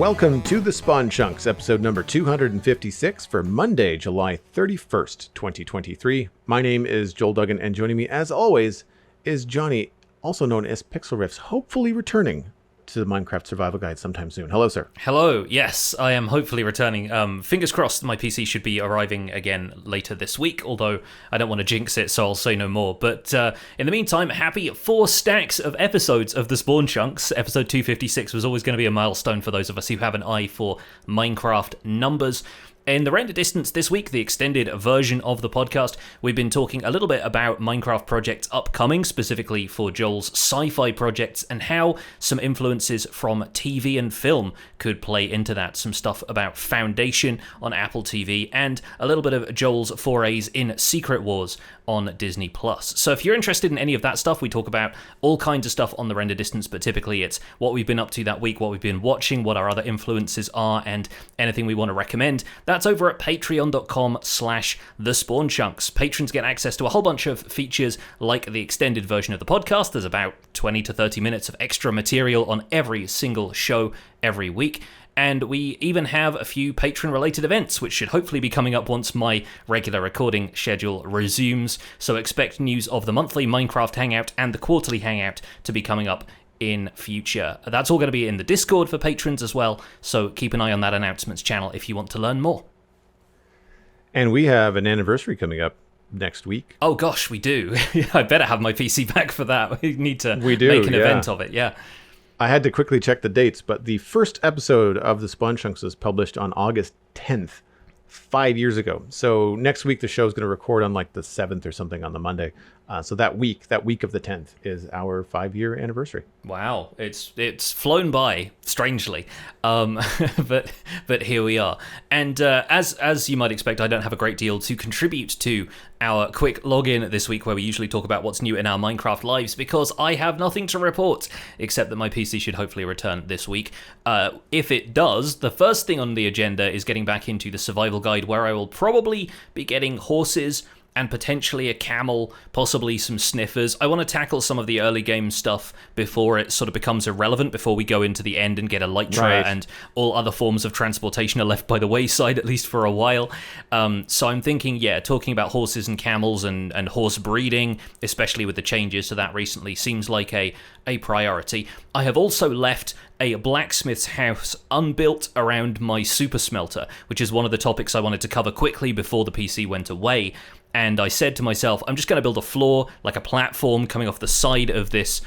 Welcome to the Spawn Chunks, episode number 256 for Monday, July 31st, 2023. My name is Joel Duggan, and joining me, as always, is Johnny, also known as Pixel Riffs, hopefully returning to the Minecraft Survival Guide sometime soon. Hello, sir. Hello. Yes, I am hopefully returning. Fingers crossed my PC should be arriving again later this week, although I don't want to jinx it, so I'll say no more. But in the meantime, happy 4 stacks of episodes of the Spawn Chunks. Episode 256 was always going to be a milestone for those of us who have an eye for Minecraft numbers. In the render distance this week, the extended version of the podcast, we've been talking a little bit about Minecraft projects upcoming, specifically for Joel's sci-fi projects, and how some influences from TV and film could play into that. Some stuff about Foundation on Apple TV, and a little bit of Joel's forays in Secret Wars on Disney+. So if you're interested in any of that stuff, we talk about all kinds of stuff on the render distance, but typically it's what we've been up to that week, what we've been watching, what our other influences are, and anything we want to recommend. That's over at patreon.com/thespawnchunks. Patrons get access to a whole bunch of features like the extended version of the podcast. There's about 20 to 30 minutes of extra material on every single show every week. And we even have a few patron-related events, which should hopefully be coming up once my regular recording schedule resumes. So expect news of the monthly Minecraft Hangout and the quarterly Hangout to be coming up in future. That's all going to be in the Discord for patrons as well, so keep an eye on that announcements channel if you want to learn more. And we have an anniversary coming up next week. Oh gosh, we do. I better have my PC back for that. We need to make an event of it, yeah. I had to quickly check the dates, but the first episode of the Spawn Chunks was published on August 10th, 5 years ago. So next week the show is going to record on like the 7th or something on the Monday. So that week of the 10th is our 5-year anniversary. Wow, it's flown by strangely, but here we are. And as you might expect, I don't have a great deal to contribute to our quick login this week, where we usually talk about what's new in our Minecraft lives, because I have nothing to report except that my PC should hopefully return this week. If it does, the first thing on the agenda is getting back into the survival guide, where I will probably be getting horses and potentially a camel, possibly some sniffers. I want to tackle some of the early game stuff before it sort of becomes irrelevant, before we go into the end and get Elytra, right, and all other forms of transportation are left by the wayside, at least for a while. So I'm thinking, talking about horses and camels and horse breeding, especially with the changes to that recently, seems like a priority. I have also left a blacksmith's house unbuilt around my super smelter, which is one of the topics I wanted to cover quickly before the PC went away. And I said to myself, I'm just going to build a floor, like a platform coming off the side of this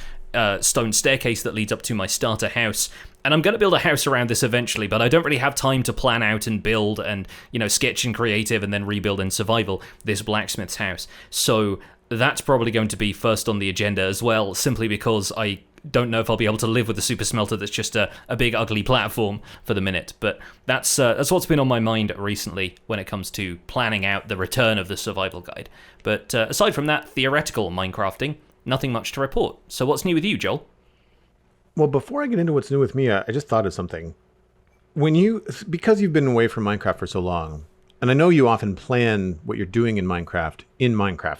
stone staircase that leads up to my starter house. And I'm going to build a house around this eventually, but I don't really have time to plan out and build and, sketch in creative and then rebuild in survival this blacksmith's house. So that's probably going to be first on the agenda as well, simply because I don't know if I'll be able to live with a super smelter that's just a big ugly platform for the minute. But that's what's been on my mind recently when it comes to planning out the return of the survival guide. But aside from that theoretical Minecrafting, nothing much to report. So what's new with you, Joel? Well, before I get into what's new with me, I just thought of something. Because you've been away from Minecraft for so long, and I know you often plan what you're doing in Minecraft,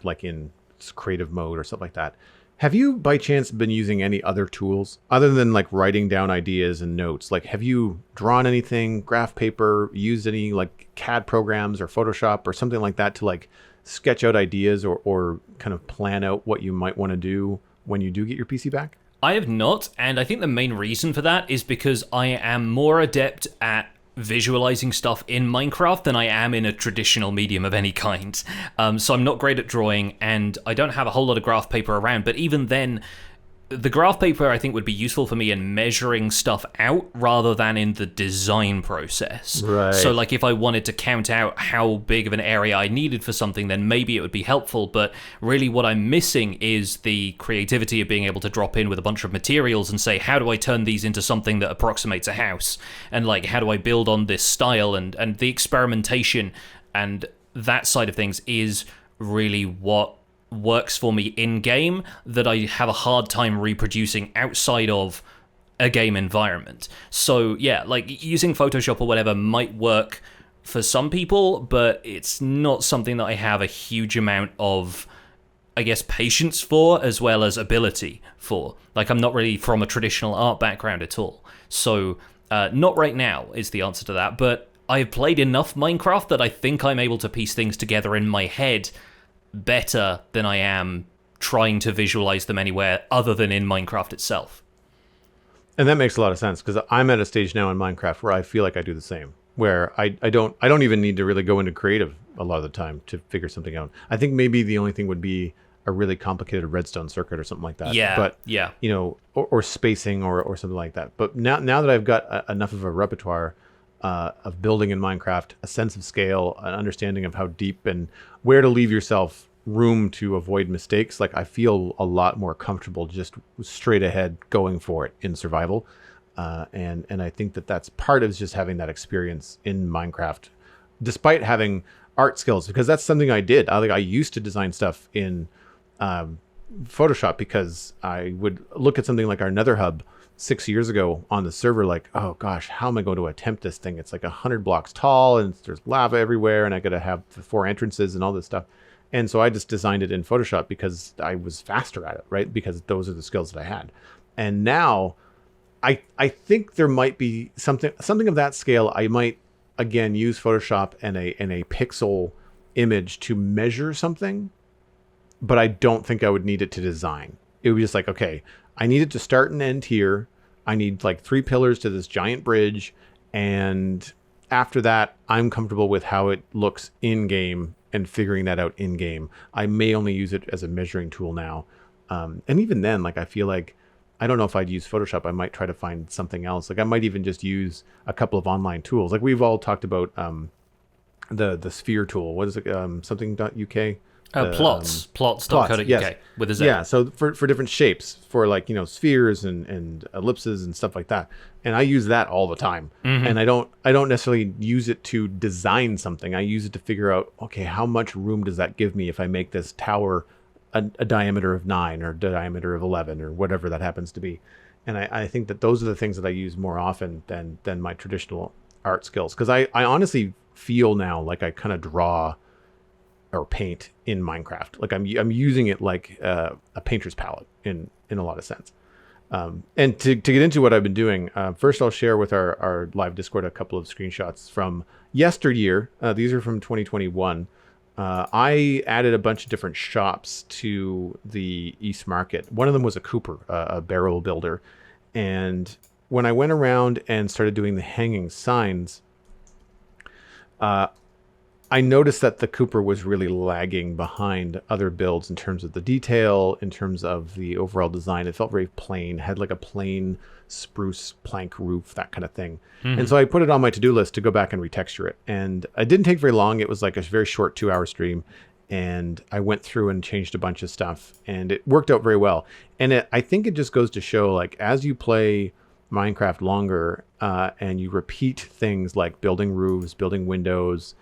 like in creative mode or stuff like that. Have you, by chance, been using any other tools other than like writing down ideas and notes? Like, have you drawn anything, graph paper, used any like CAD programs or Photoshop or something like that to like sketch out ideas or kind of plan out what you might want to do when you do get your PC back? I have not, and I think the main reason for that is because I am more adept at visualizing stuff in Minecraft than I am in a traditional medium of any kind. So I'm not great at drawing, and I don't have a whole lot of graph paper around, but even then, the graph paper I think would be useful for me in measuring stuff out rather than in the design process. Right. So like if I wanted to count out how big of an area I needed for something, then maybe it would be helpful, but really what I'm missing is the creativity of being able to drop in with a bunch of materials and say, how do I turn these into something that approximates a house? And like, how do I build on this style? And the experimentation and that side of things is really what works for me in-game that I have a hard time reproducing outside of a game environment. So yeah, like using Photoshop or whatever might work for some people, but it's not something that I have a huge amount of, I guess, patience for as well as ability for. Like I'm not really from a traditional art background at all. So Not right now is the answer to that, but I've played enough Minecraft that I think I'm able to piece things together in my head better than I am trying to visualize them anywhere other than in Minecraft itself. And that makes a lot of sense because I'm at a stage now in Minecraft where I feel like I do the same, where I don't even need to really go into creative a lot of the time to figure something out. I think maybe the only thing would be a really complicated redstone circuit or something like that. Yeah, But yeah. or spacing or something like that. But now that I've got enough of a repertoire of building in Minecraft, a sense of scale, an understanding of how deep and where to leave yourself room to avoid mistakes, like I feel a lot more comfortable just straight ahead going for it in survival. And I think that's part of just having that experience in Minecraft, despite having art skills, because that's something I did. I used to design stuff in Photoshop because I would look at something like our Nether Hub 6 years ago on the server, like, oh gosh, how am I going to attempt this thing? It's like 100 blocks tall and there's lava everywhere, and I got to have the 4 entrances and all this stuff. And so I just designed it in Photoshop because I was faster at it, right? Because those are the skills that I had. And now I think there might be something of that scale. I might again use Photoshop and a pixel image to measure something, but I don't think I would need it to design. It would be just like, okay, I need it to start and end here. I need like 3 pillars to this giant bridge. And after that, I'm comfortable with how it looks in game and figuring that out in game. I may only use it as a measuring tool now. And even then, like, I feel like, I don't know if I'd use Photoshop. I might try to find something else. Like I might even just use a couple of online tools. Like we've all talked about the sphere tool. What is it? Something.uk? Plots.co.uk Yes. with a Z. Yeah, so for different shapes, for like, spheres and ellipses and stuff like that. And I use that all the time. And I don't necessarily use it to design something. I use it to figure out, okay, how much room does that give me if I make this tower a diameter of 9 or diameter of 11 or whatever that happens to be. And I think that those are the things that I use more often than my traditional art skills. Because I honestly feel now like I kind of draw or paint in Minecraft. Like I'm using it like a painter's palette in a lot of sense. And to get into what I've been doing, first I'll share with our live Discord a couple of screenshots from yesteryear. These are from 2021. I added a bunch of different shops to the East Market. One of them was a Cooper, a barrel builder. And when I went around and started doing the hanging signs, I noticed that the Cooper was really lagging behind other builds in terms of the detail, in terms of the overall design. It felt very plain, had like a plain spruce plank roof, that kind of thing. And so I put it on my to-do list to go back and retexture it. And it didn't take very long. It was like a very short 2-hour stream. And I went through and changed a bunch of stuff, and it worked out very well. And I think it just goes to show, like, as you play Minecraft longer and you repeat things like building roofs, building windows,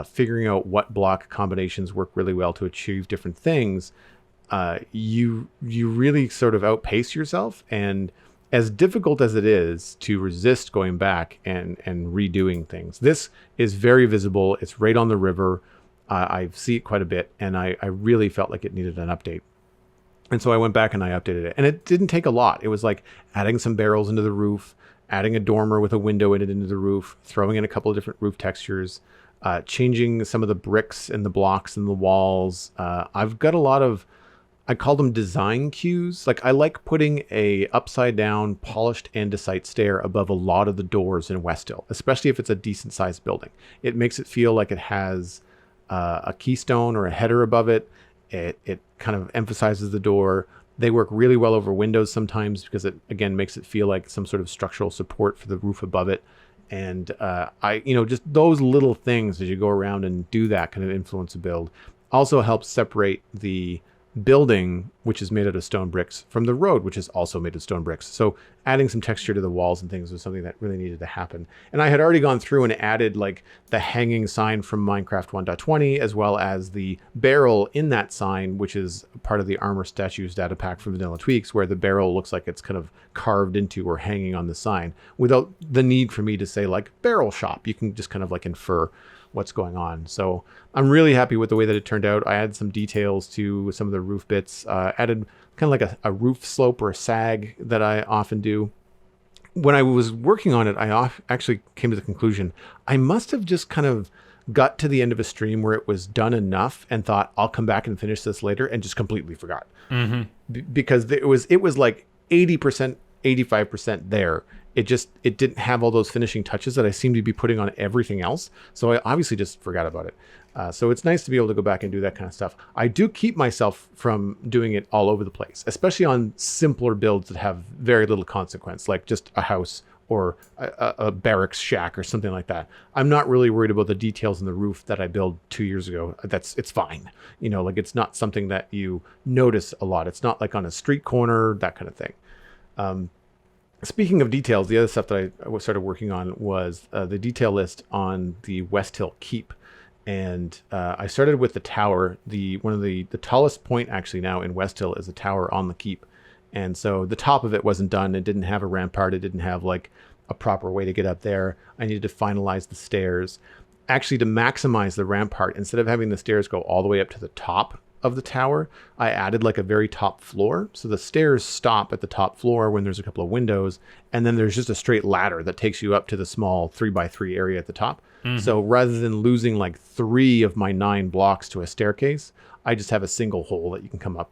figuring out what block combinations work really well to achieve different things, you really sort of outpace yourself. And as difficult as it is to resist going back and redoing things, this is very visible. It's right on the river. I see it quite a bit, and I really felt like it needed an update. And so I went back and I updated it. And it didn't take a lot. It was like adding some barrels into the roof, adding a dormer with a window in it into the roof, throwing in a couple of different roof textures, changing some of the bricks and the blocks and the walls. I've got a lot of, I call them design cues. Like I like putting a upside down polished andesite stair above a lot of the doors in Westhill, especially if it's a decent sized building. It makes it feel like it has a keystone or a header above it. It kind of emphasizes the door. They work really well over windows sometimes because it, again, makes it feel like some sort of structural support for the roof above it. And just those little things as you go around and do that kind of influence a build also helps separate the building, which is made out of stone bricks, from the road, which is also made of stone bricks. So adding some texture to the walls and things was something that really needed to happen. And I had already gone through and added like the hanging sign from Minecraft 1.20, as well as the barrel in that sign, which is part of the armor statues data pack from Vanilla Tweaks, where the barrel looks like it's kind of carved into or hanging on the sign without the need for me to say like barrel shop. You can just kind of like infer what's going on. So I'm really happy with the way that it turned out. I added some details to some of the roof bits, added kind of like a roof slope or a sag that I often do. when I was working on it, actually came to the conclusion I must have just kind of got to the end of a stream where it was done enough and thought I'll come back and finish this later, and just completely forgot. Because it was like 80%, 85% there. It didn't have all those finishing touches that I seem to be putting on everything else. So I obviously just forgot about it. So it's nice to be able to go back and do that kind of stuff. I do keep myself from doing it all over the place, especially on simpler builds that have very little consequence, like just a house or a barracks shack or something like that. I'm not really worried about the details in the roof that I built 2 years ago. It's fine. Like it's not something that you notice a lot. It's not like on a street corner, that kind of thing. Speaking of details, the other stuff that I started working on was the detail list on the West Hill Keep. And I started with the tower. One of the tallest point actually now in West Hill is a tower on the keep. And so the top of it wasn't done. It didn't have a rampart. It didn't have like a proper way to get up there. I needed to finalize the stairs. Actually, to maximize the rampart, instead of having the stairs go all the way up to the top of the tower, I added like a very top floor. So the stairs stop at the top floor when there's a couple of windows. And then there's just a straight ladder that takes you up to the small 3x3 area at the top. So rather than losing like 3 of my 9 blocks to a staircase, I just have a single hole that you can come up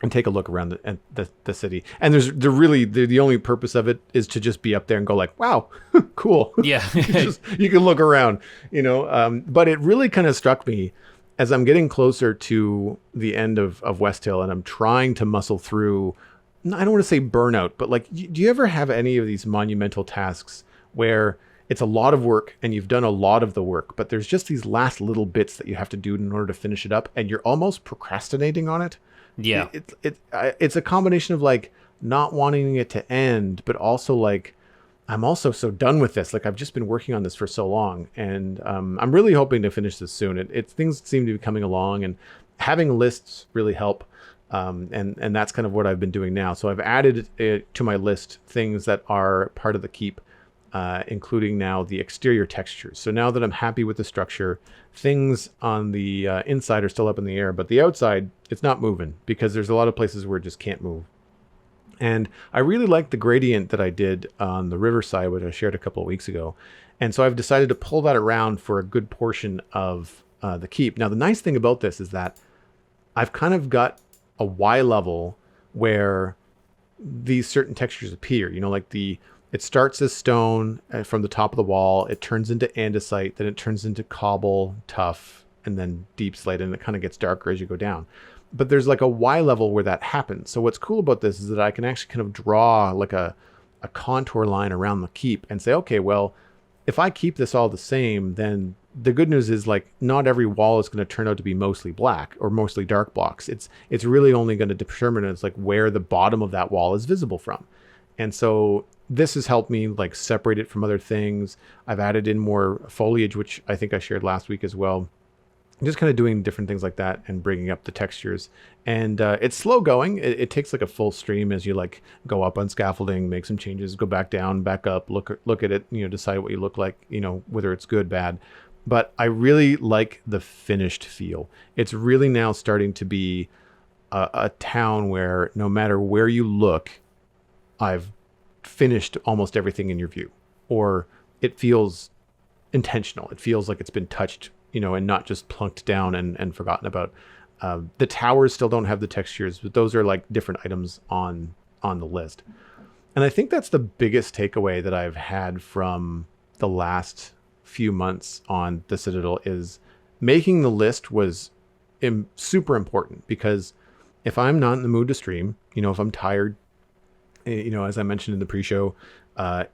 and take a look around the city. And the only purpose of it is to just be up there and go like, wow, cool. Yeah. You can look around, but it really kind of struck me as I'm getting closer to the end of West Hill and I'm trying to muscle through, I don't want to say burnout, but like, do you ever have any of these monumental tasks where it's a lot of work and you've done a lot of the work, but there's just these last little bits that you have to do in order to finish it up, and you're almost procrastinating on it? Yeah. It's a combination of like not wanting it to end, but also like, I'm also so done with this. Like I've just been working on this for so long, and I'm really hoping to finish this soon. Things seem to be coming along, and having lists really help. And that's kind of what I've been doing now. So I've added to my list things that are part of the keep, including now the exterior textures. So now that I'm happy with the structure, things on the inside are still up in the air, but the outside, it's not moving because there's a lot of places where it just can't move. And I really like the gradient that I did on the riverside, which I shared a couple of weeks ago. And so I've decided to pull that around for a good portion of the keep. Now, the nice thing about this is that I've kind of got a Y level where these certain textures appear, it starts as stone from the top of the wall. It turns into andesite, then it turns into cobble, tuff, and then deep slate, and it kind of gets darker as you go down. But there's like a Y level where that happens. So what's cool about this is that I can actually kind of draw like a contour line around the keep and say, okay, well, if I keep this all the same, then the good news is like not every wall is going to turn out to be mostly black or mostly dark blocks. It's really only going to determine it's like where the bottom of that wall is visible from. And so this has helped me like separate it from other things. I've added in more foliage, which I think I shared last week as well. Just kind of doing different things like that and bringing up the textures. And it's slow going. It takes like a full stream as you like go up on scaffolding, make some changes, go back down, back up, look at it, decide what you look like, whether it's good, bad. But I really like the finished feel. It's really now starting to be a town where no matter where you look, I've finished almost everything in your view, or it feels intentional. It feels like it's been touched, and not just plunked down and forgotten about. The towers still don't have the textures, but those are like different items on the list. And I think that's the biggest takeaway that I've had from the last few months on the Citadel is making the list was super important, because if I'm not in the mood to stream, if I'm tired, as I mentioned in the pre-show,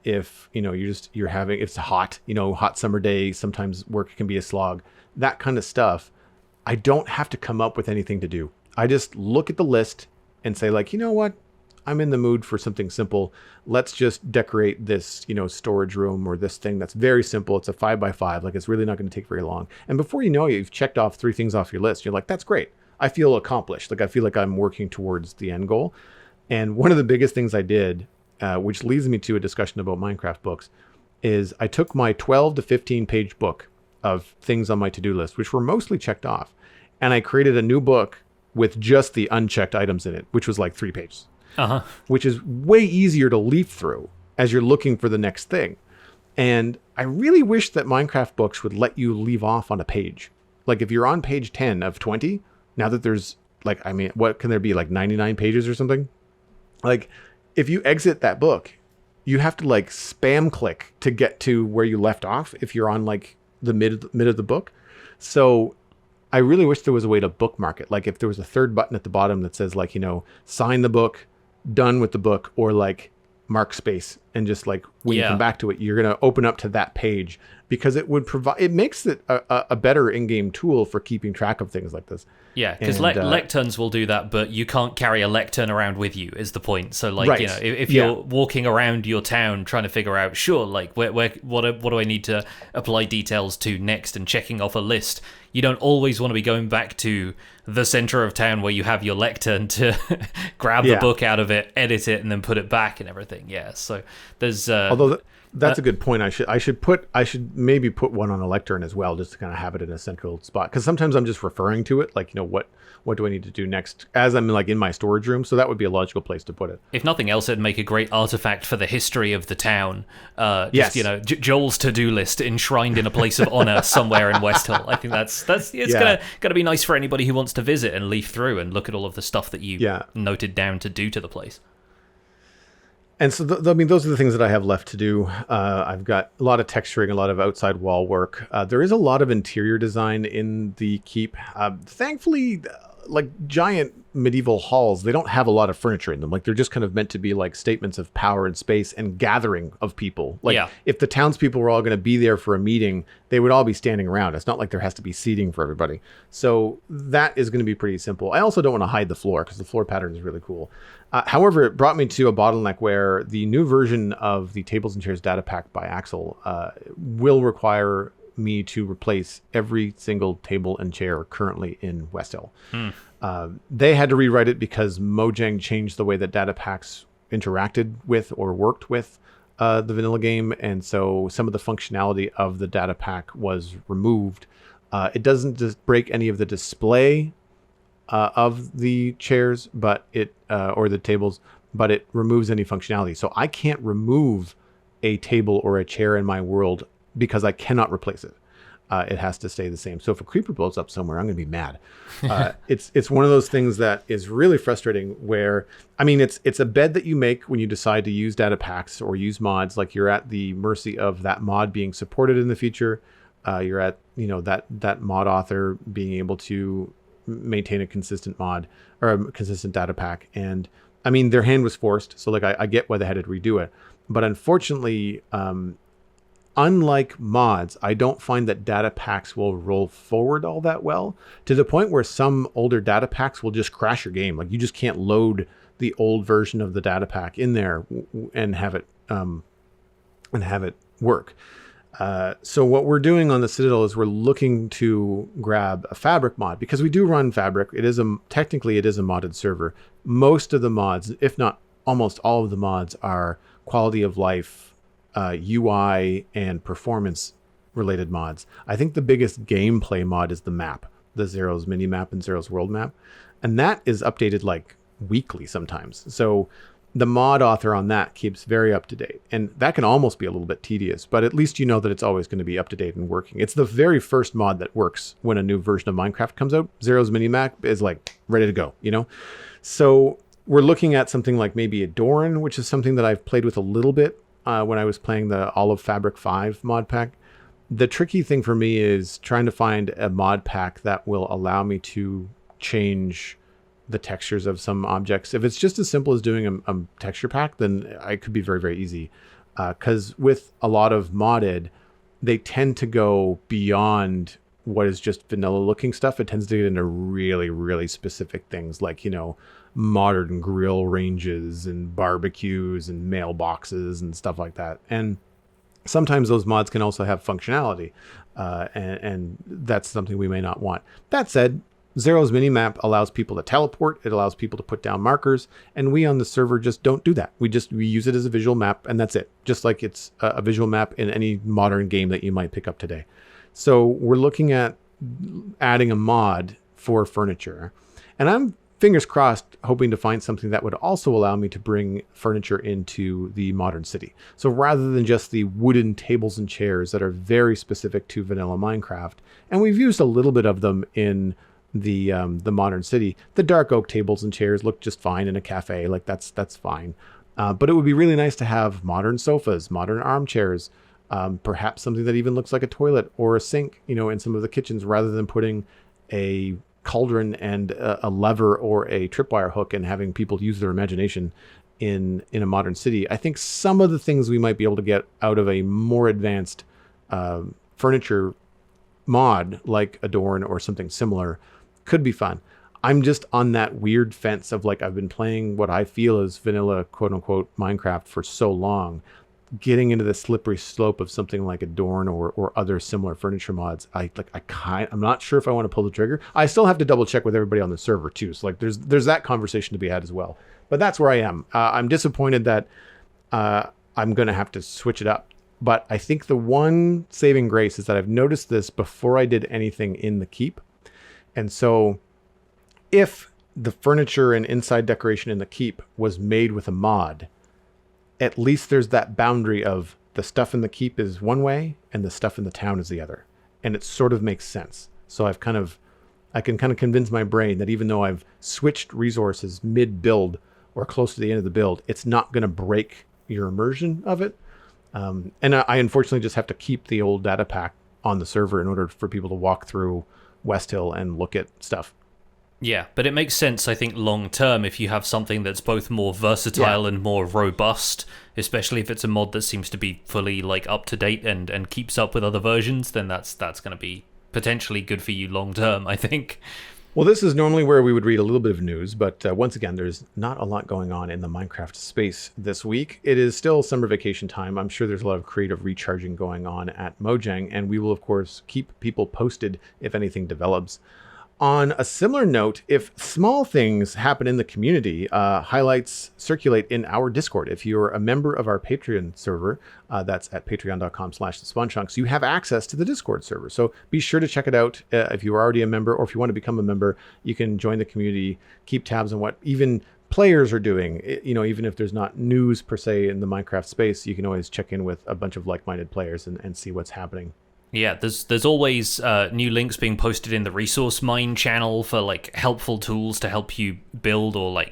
if you're having, it's hot, hot summer day, sometimes work can be a slog, that kind of stuff, I don't have to come up with anything to do. I just look at the list and say like, what, I'm in the mood for something simple. Let's just decorate this, storage room or this thing that's very simple. It's a 5x5, like it's really not going to take very long. And before you know it, you've checked off 3 things off your list. You're like, that's great. I feel accomplished. Like I feel like I'm working towards the end goal. And one of the biggest things I did, which leads me to a discussion about Minecraft books, is I took my 12 to 15 page book of things on my to-do list, which were mostly checked off, and I created a new book with just the unchecked items in it, which was like 3 pages, which is way easier to leaf through as you're looking for the next thing. And I really wish that Minecraft books would let you leave off on a page. Like if you're on page 10 of 20, now that there's like, I mean, what can there be, like 99 pages or something? Like if you exit that book, you have to like spam click to get to where you left off if you're on like the mid of the book. So I really wish there was a way to bookmark it. Like if there was a third button at the bottom that says like, sign the book, done with the book, or like mark space, and just like when you come back to it, you're going to open up to that page, because it makes it a better in-game tool for keeping track of things like this. Yeah, because lecterns will do that, but you can't carry a lectern around with you, is the point. So, like, right. If you're walking around your town trying to figure out, sure, like, what do I need to apply details to next, and checking off a list, you don't always want to be going back to the center of town where you have your lectern to grab the book out of it, edit it, and then put it back and everything. Yeah, so there's... Although... That's a good point. I should maybe put one on a lectern as well, just to kind of have it in a central spot. Because sometimes I'm just referring to it, like, what do I need to do next as I'm like in my storage room. So that would be a logical place to put it. If nothing else, it'd make a great artifact for the history of the town. Yes. Joel's to-do list enshrined in a place of honor somewhere in West Hill. I think it's gonna be nice for anybody who wants to visit and leaf through and look at all of the stuff that you noted down to do to the place. And so, those are the things that I have left to do. I've got a lot of texturing, a lot of outside wall work. There is a lot of interior design in the keep. Thankfully, like giant medieval halls, they don't have a lot of furniture in them. Like they're just kind of meant to be like statements of power and space and gathering of people. Like if the townspeople were all going to be there for a meeting, they would all be standing around. It's not like there has to be seating for everybody. So that is going to be pretty simple. I also don't want to hide the floor because the floor pattern is really cool. However, it brought me to a bottleneck where the new version of the Tables and Chairs data pack by Axel will require me to replace every single table and chair currently in West Hill. They had to rewrite it because Mojang changed the way that data packs interacted with or worked with the vanilla game, and so some of the functionality of the data pack was removed. It doesn't just break any of the display of the chairs, but or the tables, but it removes any functionality. So I can't remove a table or a chair in my world because I cannot replace it. It has to stay the same. So if a creeper blows up somewhere, I'm going to be mad. It's one of those things that is really frustrating where, I mean, it's a bed that you make when you decide to use data packs or use mods. Like you're at the mercy of that mod being supported in the future. You're at, that mod author being able to maintain a consistent mod or a consistent data pack. And I mean, their hand was forced. So like, I get why they had to redo it. But unfortunately, unlike mods, I don't find that data packs will roll forward all that well, to the point where some older data packs will just crash your game. Like you just can't load the old version of the data pack in there and have it work. So what we're doing on the Citadel is we're looking to grab a Fabric mod, because we do run Fabric. Technically it is a modded server. Most of the mods, if not almost all of the mods, are quality of life, UI and performance related mods. I think the biggest gameplay mod is the map, the Zero's mini map and Zero's world map. And that is updated like weekly sometimes. So the mod author on that keeps very up to date. And that can almost be a little bit tedious, but at least you know that it's always going to be up to date and working. It's the very first mod that works when a new version of Minecraft comes out. Zero's mini map is like ready to go, So we're looking at something like maybe a Doran, which is something that I've played with a little bit when I was playing the All of Fabric 5 mod pack. The tricky thing for me is trying to find a mod pack that will allow me to change the textures of some objects. If it's just as simple as doing a texture pack, then it could be very, very easy. Because with a lot of modded, they tend to go beyond what is just vanilla looking stuff. It tends to get into really, really specific things like, modern grill ranges and barbecues and mailboxes and stuff like that. And sometimes those mods can also have functionality, and that's something we may not want. That said, Zero's minimap allows people to teleport. It allows people to put down markers, and we on the server just don't do that. We use it as a visual map, and that's it. Just like it's a visual map in any modern game that you might pick up today. So we're looking at adding a mod for furniture, and I'm fingers crossed, hoping to find something that would also allow me to bring furniture into the modern city. So rather than just the wooden tables and chairs that are very specific to vanilla Minecraft, and we've used a little bit of them in the modern city, the dark oak tables and chairs look just fine in a cafe. Like that's fine. But it would be really nice to have modern sofas, modern armchairs, perhaps something that even looks like a toilet or a sink, in some of the kitchens, rather than putting a cauldron and a lever or a tripwire hook and having people use their imagination in a modern city. I think some of the things we might be able to get out of a more advanced furniture mod, like Adorn or something similar, could be fun. I'm just on that weird fence of I've been playing what I feel is vanilla, quote unquote, Minecraft for so long. Getting into the slippery slope of something like Adorn or other similar furniture mods, I'm not sure if I want to pull the trigger. I still have to double check with everybody on the server too. So there's that conversation to be had as well. But that's where I am. I'm disappointed that I'm going to have to switch it up. But I think the one saving grace is that I've noticed this before I did anything in the keep. And so if the furniture and inside decoration in the keep was made with a mod, at least there's that boundary of the stuff in the keep is one way and the stuff in the town is the other. And it sort of makes sense. So I can kind of convince my brain that even though I've switched resources mid-build or close to the end of the build, it's not going to break your immersion of it. And I unfortunately just have to keep the old data pack on the server in order for people to walk through West Hill and look at stuff. Yeah, but it makes sense, I think, long term if you have something that's both more versatile and more robust, especially if it's a mod that seems to be fully up to date and keeps up with other versions, then that's going to be potentially good for you long term, I think. Well, this is normally where we would read a little bit of news, but once again, there's not a lot going on in the Minecraft space this week. It is still summer vacation time. I'm sure there's a lot of creative recharging going on at Mojang, and we will, of course, keep people posted if anything develops. On a similar note, if small things happen in the community, highlights circulate in our Discord. If you're a member of our Patreon server, that's at patreon.com/thespawnchunks, you have access to the Discord server. So be sure to check it out if you are already a member, or if you want to become a member, you can join the community, keep tabs on what even players are doing. Even if there's not news per se in the Minecraft space, you can always check in with a bunch of like-minded players and see what's happening. Yeah, there's always new links being posted in the resource mine channel for helpful tools to help you build, or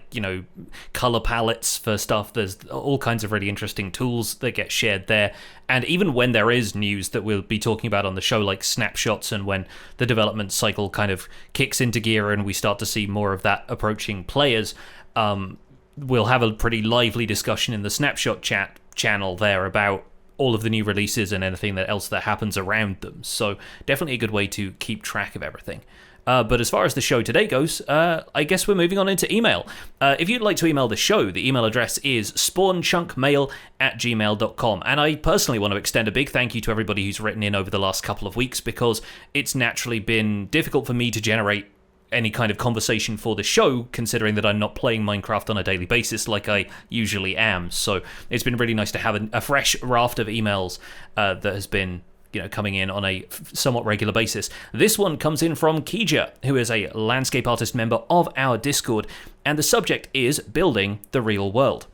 color palettes for stuff. There's all kinds of really interesting tools that get shared there. And even when there is news that we'll be talking about on the show, like snapshots, and when the development cycle kind of kicks into gear and we start to see more of that approaching players, we'll have a pretty lively discussion in the snapshot chat channel there about all of the new releases and anything else that happens around them. So definitely a good way to keep track of everything. But as far as the show today goes, I guess we're moving on into email. If you'd like to email the show, the email address is spawnchunkmail@gmail.com. And I personally want to extend a big thank you to everybody who's written in over the last couple of weeks, because it's naturally been difficult for me to generate any kind of conversation for the show, considering that I'm not playing Minecraft on a daily basis like I usually am. So it's been really nice to have a fresh raft of emails that has been coming in on a somewhat regular basis. This one comes in from Kija, who is a landscape artist member of our Discord, and the subject is building the real world.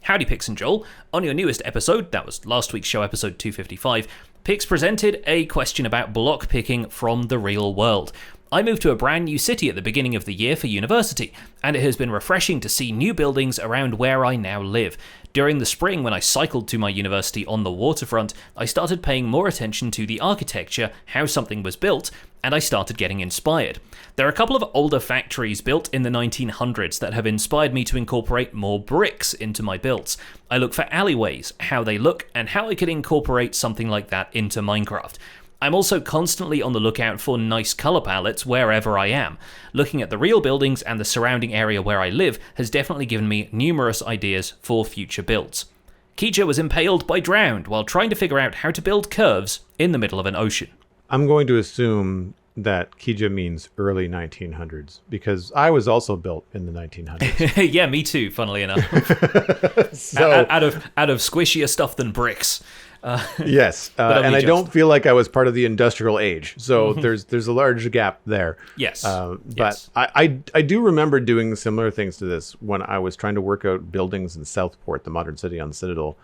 Howdy, Pix and Joel. On your newest episode, that was last week's show, episode 255, Pix presented a question about block picking from the real world. I moved to a brand new city at the beginning of the year for university, and it has been refreshing to see new buildings around where I now live. During the spring, when I cycled to my university on the waterfront, I started paying more attention to the architecture, how something was built, and I started getting inspired. There are a couple of older factories built in the 1900s that have inspired me to incorporate more bricks into my builds. I look for alleyways, how they look, and how I could incorporate something like that into Minecraft. I'm also constantly on the lookout for nice color palettes wherever I am. Looking at the real buildings and the surrounding area where I live has definitely given me numerous ideas for future builds. Kija was impaled by drowned while trying to figure out how to build curves in the middle of an ocean. I'm going to assume that Kija means early 1900s, because I was also built in the 1900s. Yeah, me too, funnily enough. So out of squishier stuff than bricks. Yes, but and only I just. don't feel like I was part of the industrial age, so there's a large gap there. Yes. But Yes. I do remember doing similar things to this when I was trying to work out buildings in Southport, the modern city on the Citadel.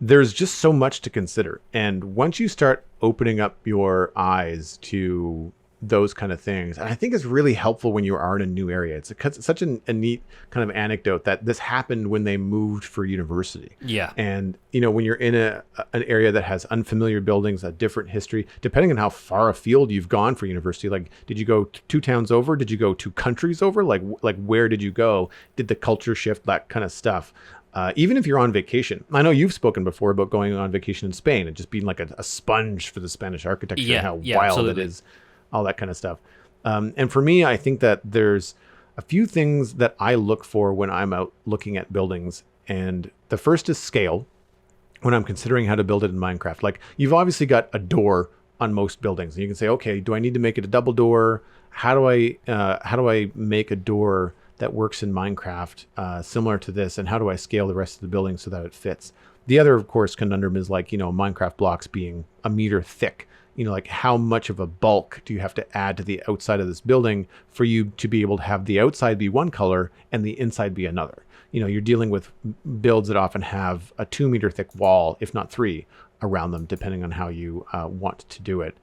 There's just so much to consider, and once you start opening up your eyes to those kind of things, and I think it's really helpful when you are in a new area. It's such a neat kind of anecdote that this happened when they moved for university. Yeah. And when you're in an area that has unfamiliar buildings, a different history, depending on how far afield you've gone for university, like did you go two towns over? Did you go two countries over? Like where did you go? Did the culture shift? That kind of stuff. Even if you're on vacation, I know you've spoken before about going on vacation in Spain and just being like a sponge for the Spanish architecture and Yeah. how Yeah. wild it Absolutely. is, all that kind of stuff. And for me, I think that there's a few things that I look for when I'm out looking at buildings. And the first is scale when I'm considering how to build it in Minecraft. Like you've obviously got a door on most buildings, and you can say, okay, do I need to make it a double door? How do I make a door that works in Minecraft similar to this, and how do I scale the rest of the building so that it fits? The other, of course, conundrum is like Minecraft blocks being a meter thick. Like how much of a bulk do you have to add to the outside of this building for you to be able to have the outside be one color and the inside be another? You're dealing with builds that often have a 2 meter thick wall, if not three, around them, depending on how you want to do it.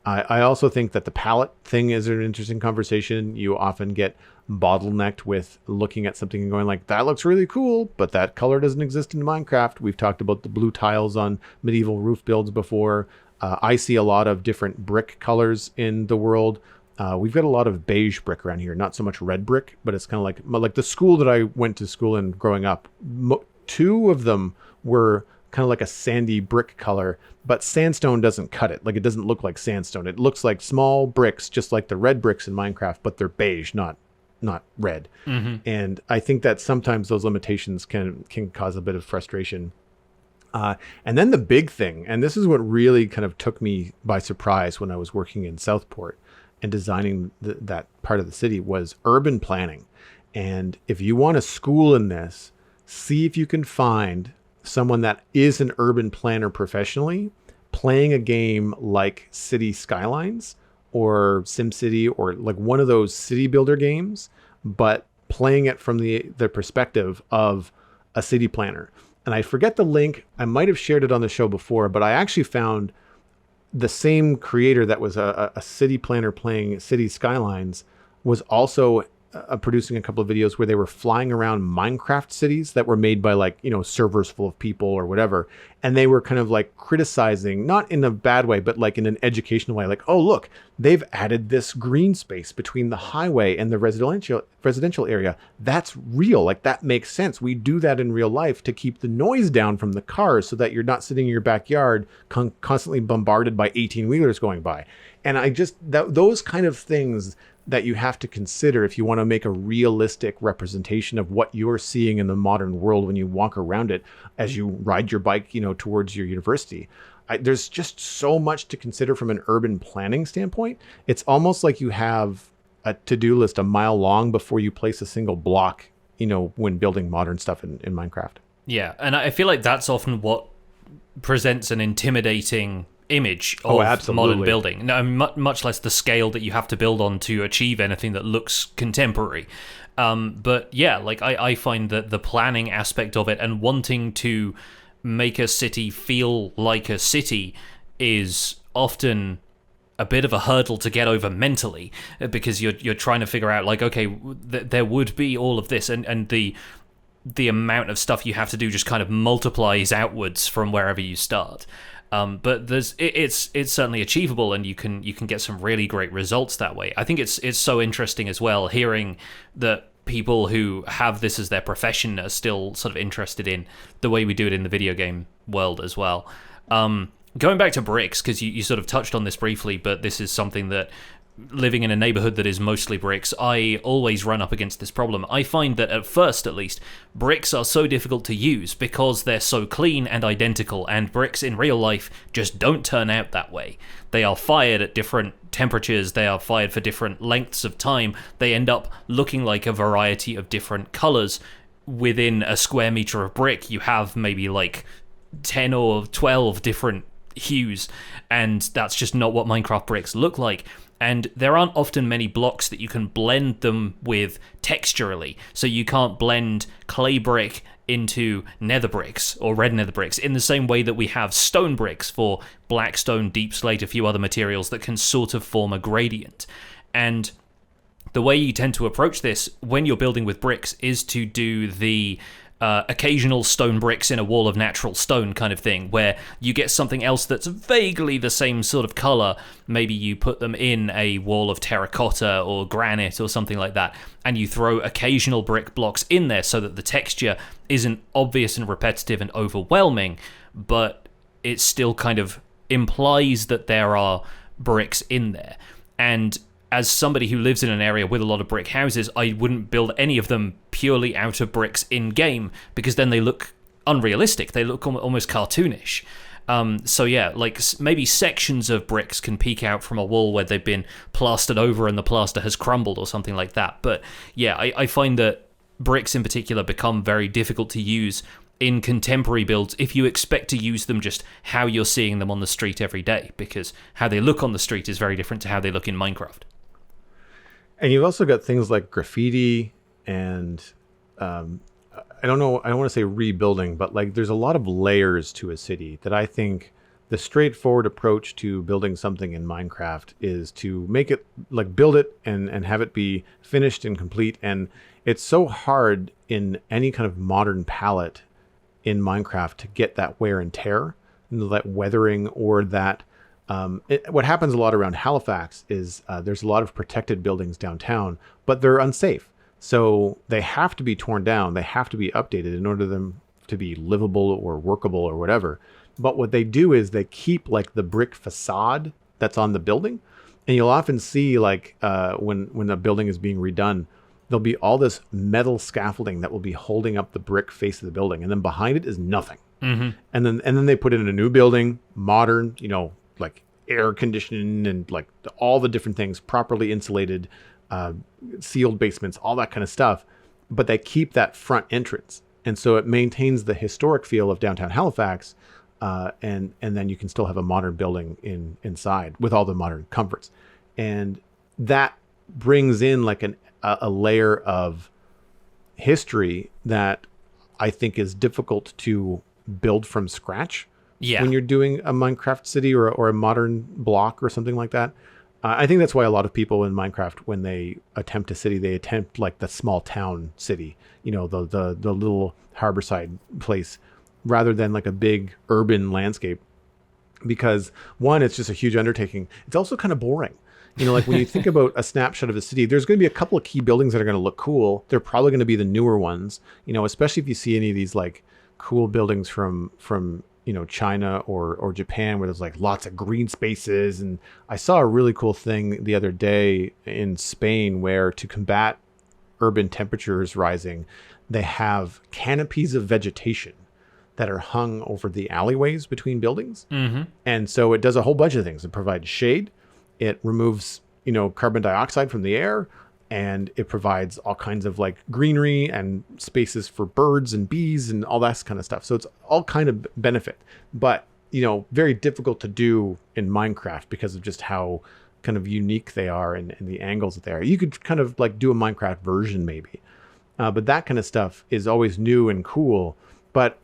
I also think that the palette thing is an interesting conversation. You often get bottlenecked with looking at something and going like, that looks really cool, but that color doesn't exist in Minecraft. We've talked about the blue tiles on medieval roof builds before. I see a lot of different brick colors in the world. We've got a lot of beige brick around here, not so much red brick, but it's kind of like the school that I went to school in growing up. Two of them were kind of like a sandy brick color, but sandstone doesn't cut it. Like it doesn't look like sandstone. It looks like small bricks, just like the red bricks in Minecraft, but they're beige, not red. And I think that sometimes those limitations can cause a bit of frustration. And then the big thing, and this is what really kind of took me by surprise when I was working in Southport and designing that part of the city, was urban planning. And if you want to school in this, see if you can find someone that is an urban planner professionally playing a game like City Skylines or SimCity or like one of those city builder games, but playing it from the perspective of a city planner. And I forget the link. I might have shared it on the show before, but I actually found the same creator that was a city planner playing City Skylines was also producing a couple of videos where they were flying around Minecraft cities that were made by like, servers full of people or whatever. And they were kind of like criticizing, not in a bad way, but like in an educational way, like, oh, look, they've added this green space between the highway and the residential area. That's real. Like that makes sense. We do that in real life to keep the noise down from the cars so that you're not sitting in your backyard constantly bombarded by 18-wheelers going by. And those kind of things that you have to consider if you want to make a realistic representation of what you're seeing in the modern world when you walk around it as you ride your bike, towards your university. There's just so much to consider from an urban planning standpoint. It's almost like you have a to-do list a mile long before you place a single block, when building modern stuff in Minecraft. Yeah, and I feel like that's often what presents an intimidating image of absolutely. modern building. No, much less the scale that you have to build on to achieve anything that looks contemporary. But yeah, like I find that the planning aspect of it and wanting to make a city feel like a city is often a bit of a hurdle to get over mentally, because you're trying to figure out like, okay, there would be all of this, and the amount of stuff you have to do just kind of multiplies outwards from wherever you start. But it's certainly achievable, and you can get some really great results that way. I think it's so interesting as well, hearing that people who have this as their profession are still sort of interested in the way we do it in the video game world as well. Going back to bricks, because you sort of touched on this briefly, but this is something that, living in a neighborhood that is mostly bricks, I always run up against this problem. I find that at first, at least, bricks are so difficult to use because they're so clean and identical, and bricks in real life just don't turn out that way. They are fired at different temperatures, they are fired for different lengths of time, they end up looking like a variety of different colors. Within a square meter of brick, you have maybe like 10 or 12 different hues, and that's just not what Minecraft bricks look like. And there aren't often many blocks that you can blend them with texturally, so you can't blend clay brick into nether bricks or red nether bricks in the same way that we have stone bricks for black stone, deep slate, a few other materials that can sort of form a gradient. And the way you tend to approach this when you're building with bricks is to do the occasional stone bricks in a wall of natural stone kind of thing, where you get something else that's vaguely the same sort of color. Maybe you put them in a wall of terracotta or granite or something like that, and you throw occasional brick blocks in there so that the texture isn't obvious and repetitive and overwhelming, but it still kind of implies that there are bricks in there. And as somebody who lives in an area with a lot of brick houses, I wouldn't build any of them purely out of bricks in-game, because then they look unrealistic. They look almost cartoonish. So yeah, like maybe sections of bricks can peek out from a wall where they've been plastered over and the plaster has crumbled or something like that. But yeah, I find that bricks in particular become very difficult to use in contemporary builds if you expect to use them just how you're seeing them on the street every day, because how they look on the street is very different to how they look in Minecraft. And you've also got things like graffiti and I don't know, I don't want to say rebuilding, but like there's a lot of layers to a city that I think the straightforward approach to building something in Minecraft is to make it like build it and have it be finished and complete. And it's so hard in any kind of modern palette in Minecraft to get that wear and tear, that weathering, or that what happens a lot around Halifax is there's a lot of protected buildings downtown, but they're unsafe. So they have to be torn down. They have to be updated in order for them to be livable or workable or whatever. But what they do is they keep like the brick facade that's on the building. And you'll often see like when a building is being redone, there'll be all this metal scaffolding that will be holding up the brick face of the building. And then behind it is nothing. Mm-hmm. And then they put in a new building, modern, like air conditioning and like all the different things, properly insulated, sealed basements, all that kind of stuff. But they keep that front entrance. And so it maintains the historic feel of downtown Halifax. And then you can still have a modern building inside with all the modern comforts. And that brings in like a layer of history that I think is difficult to build from scratch. Yeah. When you're doing a Minecraft city or a modern block or something like that. I think that's why a lot of people in Minecraft, when they attempt a city, they attempt like the small town city, the little harborside place, rather than like a big urban landscape. Because one, it's just a huge undertaking. It's also kind of boring. Like when you think about a snapshot of a city, there's going to be a couple of key buildings that are going to look cool. They're probably going to be the newer ones, especially if you see any of these like cool buildings from China or Japan, where there's like lots of green spaces. And I saw a really cool thing the other day in Spain where, to combat urban temperatures rising, they have canopies of vegetation that are hung over the alleyways between buildings. Mm-hmm. And so it does a whole bunch of things. It provides shade. It removes, carbon dioxide from the air, and it provides all kinds of like greenery and spaces for birds and bees and all that kind of stuff. So it's all kind of benefit, but, very difficult to do in Minecraft because of just how kind of unique they are and the angles that they are. You could kind of like do a Minecraft version maybe, but that kind of stuff is always new and cool. But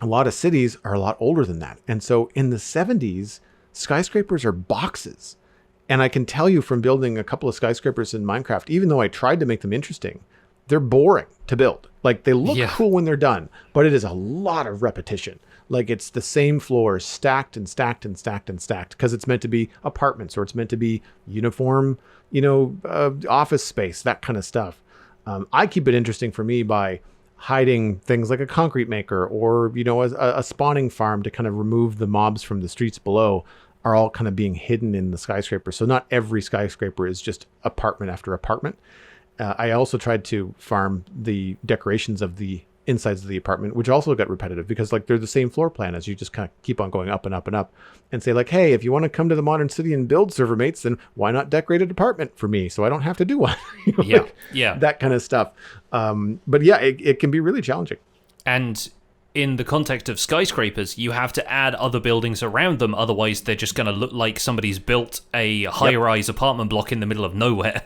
a lot of cities are a lot older than that. And so in the 70s, skyscrapers are boxes. And I can tell you from building a couple of skyscrapers in Minecraft, even though I tried to make them interesting, they're boring to build. Like they look cool when they're done, but it is a lot of repetition. Like it's the same floors stacked and stacked and stacked and stacked because it's meant to be apartments or it's meant to be uniform, office space, that kind of stuff. I keep it interesting for me by hiding things like a concrete maker or, a spawning farm to kind of remove the mobs from the streets below, are all kind of being hidden in the skyscraper. So not every skyscraper is just apartment after apartment. I also tried to farm the decorations of the insides of the apartment, which also got repetitive because like they're the same floor plan as you just kind of keep on going up and up and up and say like, hey, if you want to come to the modern city and build server mates, then why not decorate an apartment for me so I don't have to do one? Yeah. That kind of stuff. But yeah, it can be really challenging. And in the context of skyscrapers, you have to add other buildings around them. Otherwise, they're just going to look like somebody's built a Yep. high-rise apartment block in the middle of nowhere.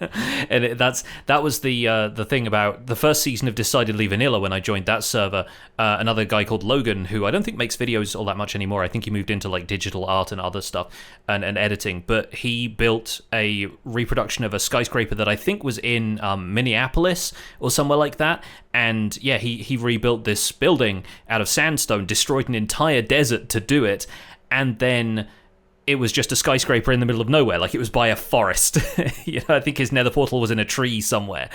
And that was the thing about the first season of Decidedly Vanilla when I joined that server. Another guy called Logan, who I don't think makes videos all that much anymore. I think he moved into like digital art and other stuff and editing. But he built a reproduction of a skyscraper that I think was in Minneapolis or somewhere like that. And yeah, he rebuilt this building out of sandstone, destroyed an entire desert to do it, and then it was just a skyscraper in the middle of nowhere, like it was by a forest. I think his nether portal was in a tree somewhere.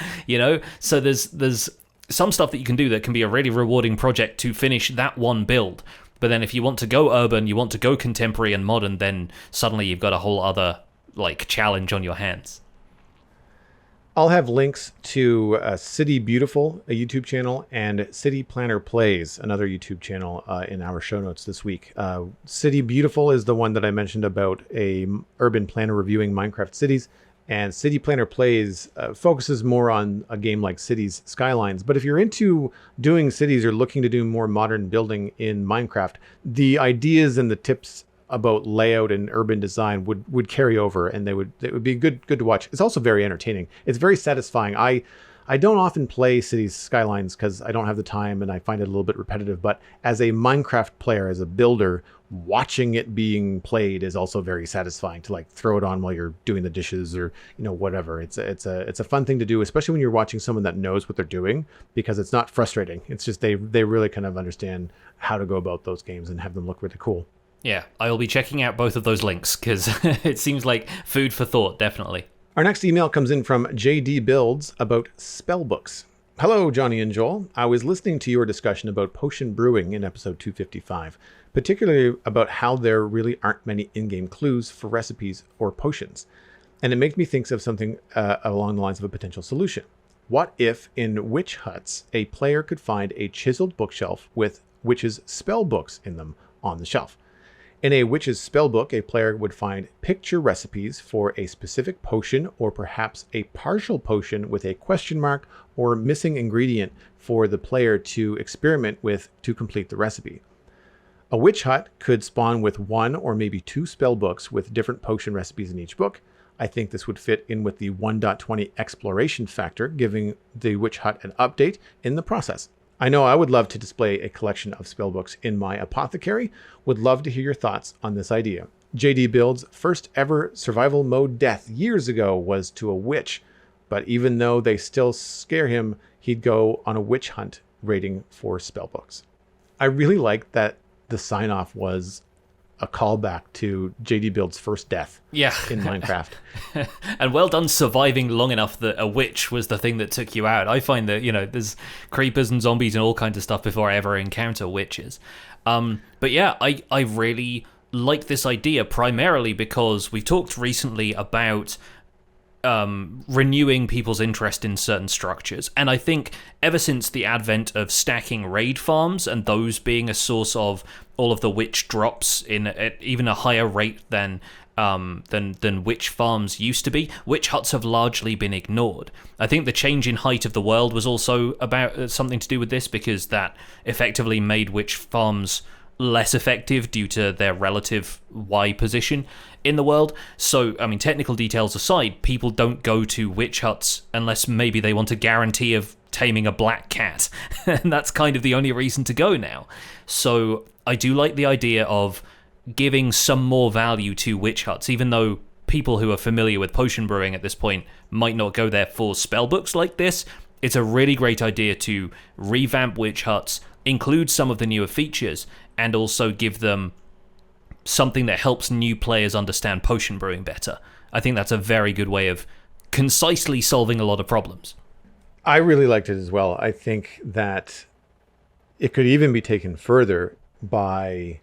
So there's some stuff that you can do that can be a really rewarding project to finish that one build. But then if you want to go urban, you want to go contemporary and modern, then suddenly you've got a whole other like challenge on your hands. I'll have links to City Beautiful, a YouTube channel, and City Planner Plays, another YouTube channel, in our show notes this week. City Beautiful is the one that I mentioned about a urban planner reviewing Minecraft cities, and City Planner Plays focuses more on a game like Cities Skylines. But if you're into doing cities or looking to do more modern building in Minecraft, the ideas and the tips about layout and urban design would carry over, and it would be good to watch. It's also very entertaining. It's very satisfying. I don't often play Cities Skylines because I don't have the time and I find it a little bit repetitive, but as a Minecraft player, as a builder, watching it being played is also very satisfying to like throw it on while you're doing the dishes or whatever. It's a fun thing to do, especially when you're watching someone that knows what they're doing, because it's not frustrating. It's just they really kind of understand how to go about those games and have them look really cool. Yeah, I'll be checking out both of those links because it seems like food for thought, definitely. Our next email comes in from JD Builds about spell books. Hello, Johnny and Joel. I was listening to your discussion about potion brewing in episode 255, particularly about how there really aren't many in-game clues for recipes or potions. And it made me think of something along the lines of a potential solution. What if in witch huts, a player could find a chiseled bookshelf with witches' spell books in them on the shelf? In a witch's spellbook, a player would find picture recipes for a specific potion or perhaps a partial potion with a question mark or missing ingredient for the player to experiment with to complete the recipe. A witch hut could spawn with one or maybe two spellbooks with different potion recipes in each book. I think this would fit in with the 1.20 exploration factor, giving the witch hut an update in the process. I know I would love to display a collection of spellbooks in my apothecary. Would love to hear your thoughts on this idea. JD Build's first ever survival mode death years ago was to a witch, but even though they still scare him, he'd go on a witch hunt raiding for spellbooks. I really like that the sign off was a callback to JD Build's first death in Minecraft. And well done surviving long enough that a witch was the thing that took you out. I find that, there's creepers and zombies and all kinds of stuff before I ever encounter witches. But yeah, I really like this idea primarily because we've talked recently about renewing people's interest in certain structures. And I think ever since the advent of stacking raid farms and those being a source of all of the witch drops at even a higher rate than witch farms used to be, witch huts have largely been ignored. I think the change in height of the world was also about something to do with this, because that effectively made witch farms less effective due to their relative Y position in the world. So, I mean, technical details aside, people don't go to witch huts unless maybe they want a guarantee of taming a black cat. And that's kind of the only reason to go now. So I do like the idea of giving some more value to witch huts, even though people who are familiar with potion brewing at this point might not go there for spellbooks like this. It's a really great idea to revamp witch huts, include some of the newer features, and also give them something that helps new players understand potion brewing better. I think that's a very good way of concisely solving a lot of problems. I really liked it as well. I think that it could even be taken further by,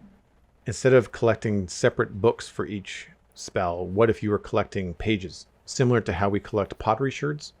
instead of collecting separate books for each spell, what if you were collecting pages, similar to how we collect pottery sherds,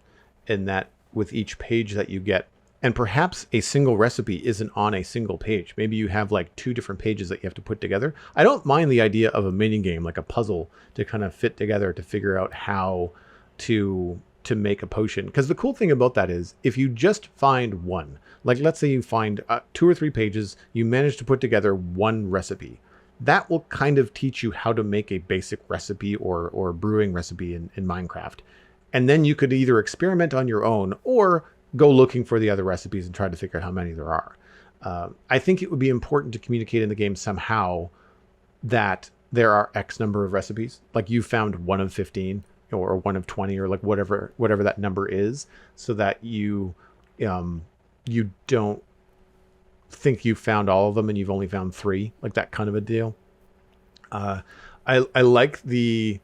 in that with each page that you get, and perhaps a single recipe isn't on a single page. Maybe you have like two different pages that you have to put together. I don't mind the idea of a mini game, like a puzzle, to kind of fit together to figure out how to to make a potion. Because the cool thing about that is if you just find one, like let's say you find 2 or 3 pages, you manage to put together one recipe. That will kind of teach you how to make a basic recipe or brewing recipe in Minecraft. And then you could either experiment on your own or go looking for the other recipes and try to figure out how many there are. I think it would be important to communicate in the game somehow that there are X number of recipes. Like you found one of 15 or one of 20 or like whatever that number is, so that you don't think you found all of them and you've only found 3, like that kind of a deal. I like the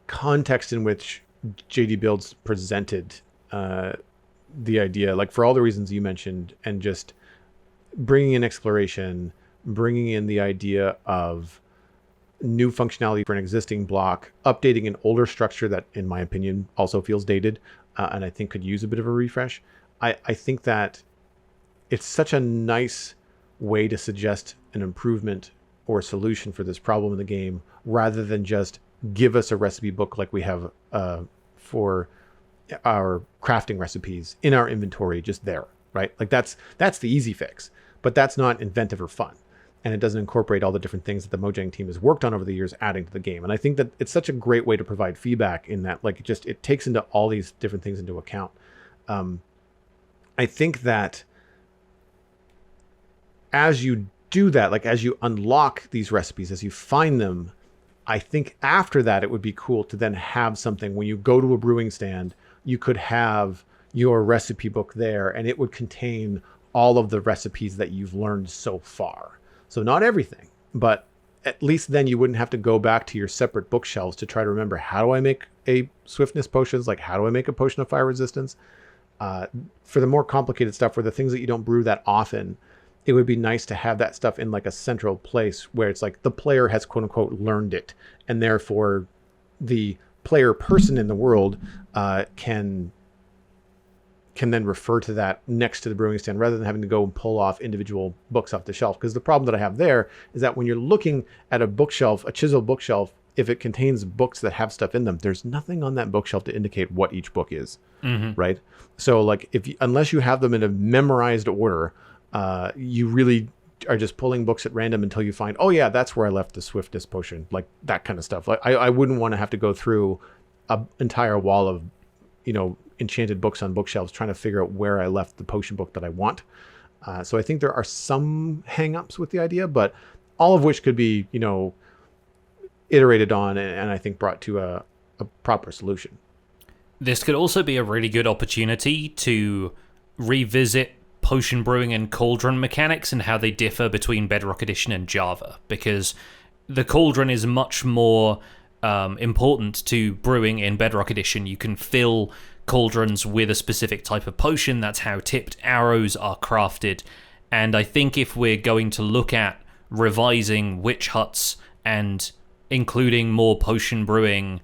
context in which JD Builds presented the idea, like for all the reasons you mentioned, and just bringing in exploration, bringing in the idea of new functionality for an existing block, updating an older structure that, in my opinion, also feels dated and I think could use a bit of a refresh. I think that it's such a nice way to suggest an improvement or a solution for this problem in the game, rather than just give us a recipe book like we have for our crafting recipes in our inventory just there, right? Like that's the easy fix, but that's not inventive or fun. And it doesn't incorporate all the different things that the Mojang team has worked on over the years, adding to the game. And I think that it's such a great way to provide feedback in that, like, it takes into all these different things into account. I think that as you do that, like as you unlock these recipes, as you find them, I think after that, it would be cool to then have something when you go to a brewing stand, you could have your recipe book there and it would contain all of the recipes that you've learned so far. So not everything, but at least then you wouldn't have to go back to your separate bookshelves to try to remember, how do I make a swiftness potions? Like, how do I make a potion of fire resistance? For the more complicated stuff, or the things that you don't brew that often, it would be nice to have that stuff in like a central place where it's like the player has quote unquote learned it. And therefore the player person in the world can then refer to that next to the brewing stand, rather than having to go and pull off individual books off the shelf. Because the problem that I have there is that when you're looking at a bookshelf, a chiseled bookshelf, if it contains books that have stuff in them, there's nothing on that bookshelf to indicate what each book is, right? So like unless you have them in a memorized order, you really are just pulling books at random until you find, oh yeah, that's where I left the swiftness potion, like that kind of stuff. Like I wouldn't want to have to go through an entire wall of, enchanted books on bookshelves trying to figure out where I left the potion book that I want. So I think there are some hang-ups with the idea, but all of which could be, iterated on and I think brought to a proper solution. This could also be a really good opportunity to revisit potion brewing and cauldron mechanics and how they differ between Bedrock Edition and Java, because the cauldron is much more important to brewing in Bedrock Edition. You can fill cauldrons with a specific type of potion. That's how tipped arrows are crafted. And I think if we're going to look at revising witch huts and including more potion brewing,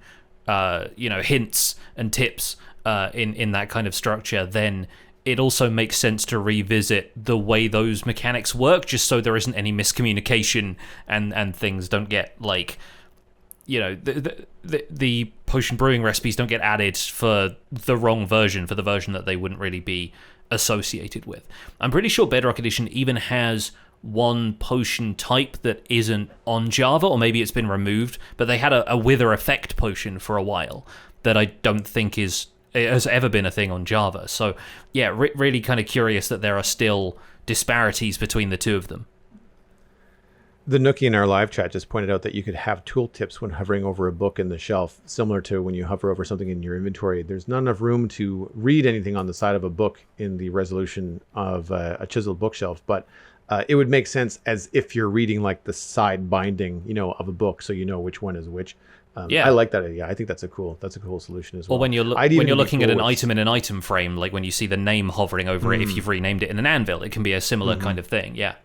hints and tips in that kind of structure, then it also makes sense to revisit the way those mechanics work, just so there isn't any miscommunication and things don't get like, the potion brewing recipes don't get added for the wrong version, for the version that they wouldn't really be associated with. I'm pretty sure Bedrock Edition even has one potion type that isn't on Java, or maybe it's been removed, but they had a wither effect potion for a while that I don't think has ever been a thing on Java. So yeah, really kind of curious that there are still disparities between the two of them. The Nookie in our live chat just pointed out that you could have tooltips when hovering over a book in the shelf, similar to when you hover over something in your inventory. There's not enough room to read anything on the side of a book in the resolution of a chiseled bookshelf, but it would make sense as if you're reading like the side binding, of a book, so you know which one is which. I like that idea. I think that's a cool solution as well. Or when you're looking at an item in an item frame, like when you see the name hovering over it, if you've renamed it in an anvil, it can be a similar kind of thing. Yeah.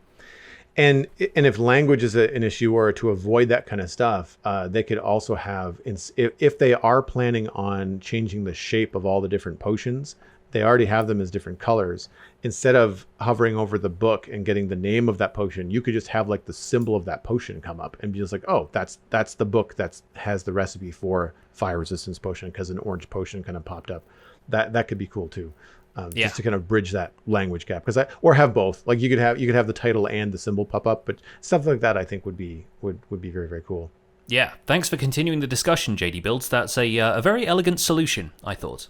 And if language is an issue, or to avoid that kind of stuff, they could also have, if they are planning on changing the shape of all the different potions, they already have them as different colors. Instead of hovering over the book and getting the name of that potion, you could just have like the symbol of that potion come up and be just like, oh, that's the book that has the recipe for fire resistance potion, because an orange potion kind of popped up. That could be cool too. Yeah. Just to kind of bridge that language gap, or have both. Like you could have the title and the symbol pop up, but stuff like that I think would be very, very cool. Yeah. Thanks for continuing the discussion, JD Builds. That's a very elegant solution, I thought.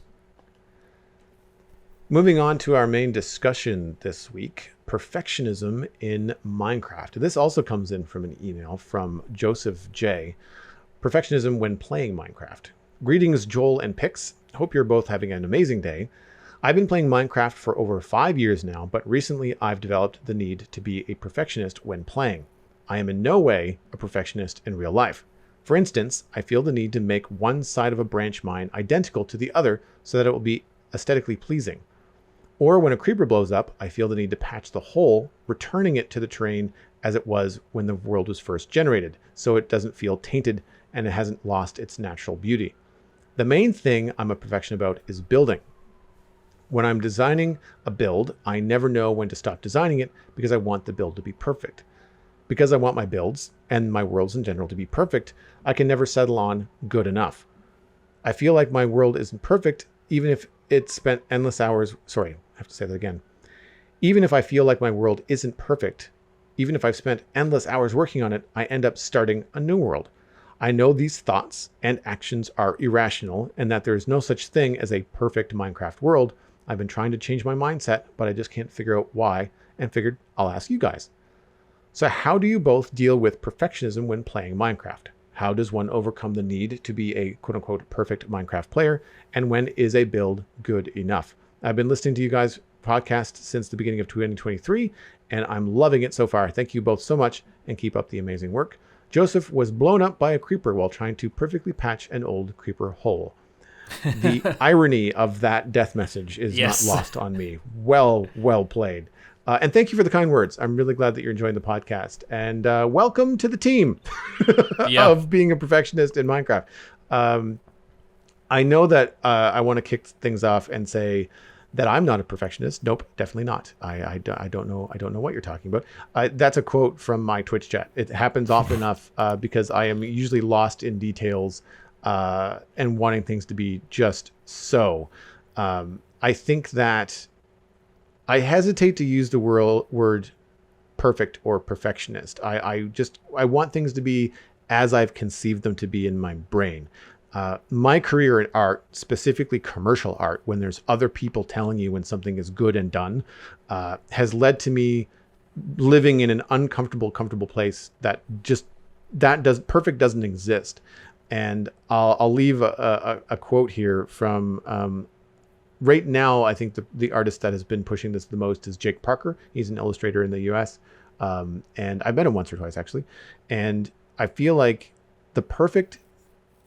Moving on to our main discussion this week, perfectionism in Minecraft. This also comes in from an email from Joseph J. Perfectionism when playing Minecraft. Greetings, Joel and Pix. Hope you're both having an amazing day. I've been playing Minecraft for over 5 years now, but recently I've developed the need to be a perfectionist when playing. I am in no way a perfectionist in real life. For instance, I feel the need to make one side of a branch mine identical to the other so that it will be aesthetically pleasing. Or when a creeper blows up, I feel the need to patch the hole, returning it to the terrain as it was when the world was first generated, so it doesn't feel tainted and it hasn't lost its natural beauty. The main thing I'm a perfectionist about is building. When I'm designing a build, I never know when to stop designing it because I want the build to be perfect. Because I want my builds and my worlds in general to be perfect, I can never settle on good enough. I feel like my world isn't perfect, even if it spent endless hours. Sorry, I have to say that again. Even if I feel like my world isn't perfect, even if I've spent endless hours working on it, I end up starting a new world. I know these thoughts and actions are irrational and that there is no such thing as a perfect Minecraft world. I've been trying to change my mindset, but I just can't figure out why, and figured I'll ask you guys. So how do you both deal with perfectionism when playing Minecraft? How does one overcome the need to be a quote unquote perfect Minecraft player? And when is a build good enough? I've been listening to you guys' podcast since the beginning of 2023, and I'm loving it so far. Thank you both so much and keep up the amazing work. Joseph was blown up by a creeper while trying to perfectly patch an old creeper hole. The irony of that death message is Yes. not lost on me. Well played. And thank you for the kind words. I'm really glad that you're enjoying the podcast. And welcome to the team Yeah. of being a perfectionist in Minecraft. I know that I want to kick things off and say that I'm not a perfectionist. Nope, definitely not. I don't know. I don't know what you're talking about. That's a quote from my Twitch chat. It happens often enough because I am usually lost in details and wanting things to be just so. I think that I hesitate to use the word perfect or perfectionist. I want things to be as I've conceived them to be in my brain. My career in art, specifically commercial art, when there's other people telling you when something is good and done, has led to me living in an comfortable place that perfect doesn't exist. And I'll leave a quote here from right now. I think the artist that has been pushing this the most is Jake Parker. He's an illustrator in the US. And I've met him once or twice actually. And I feel like the perfect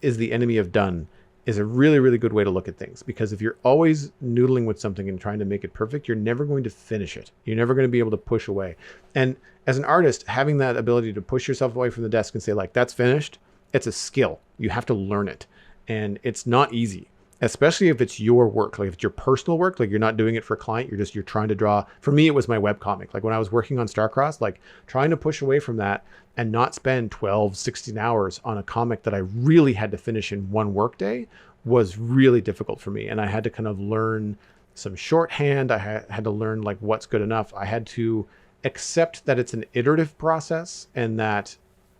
is the enemy of done is a really, really good way to look at things, because if you're always noodling with something and trying to make it perfect, you're never going to finish it. You're never going to be able to push away. And as an artist, having that ability to push yourself away from the desk and say like, that's finished, it's a skill. You have to learn it. And it's not easy, especially if it's your work. Like if it's your personal work, like you're not doing it for a client, you're trying to draw. For me, it was my webcomic. Like when I was working on Starcross, like trying to push away from that and not spend 12, 16 hours on a comic that I really had to finish in one workday was really difficult for me. And I had to kind of learn some shorthand. I had to learn like what's good enough. I had to accept that it's an iterative process and that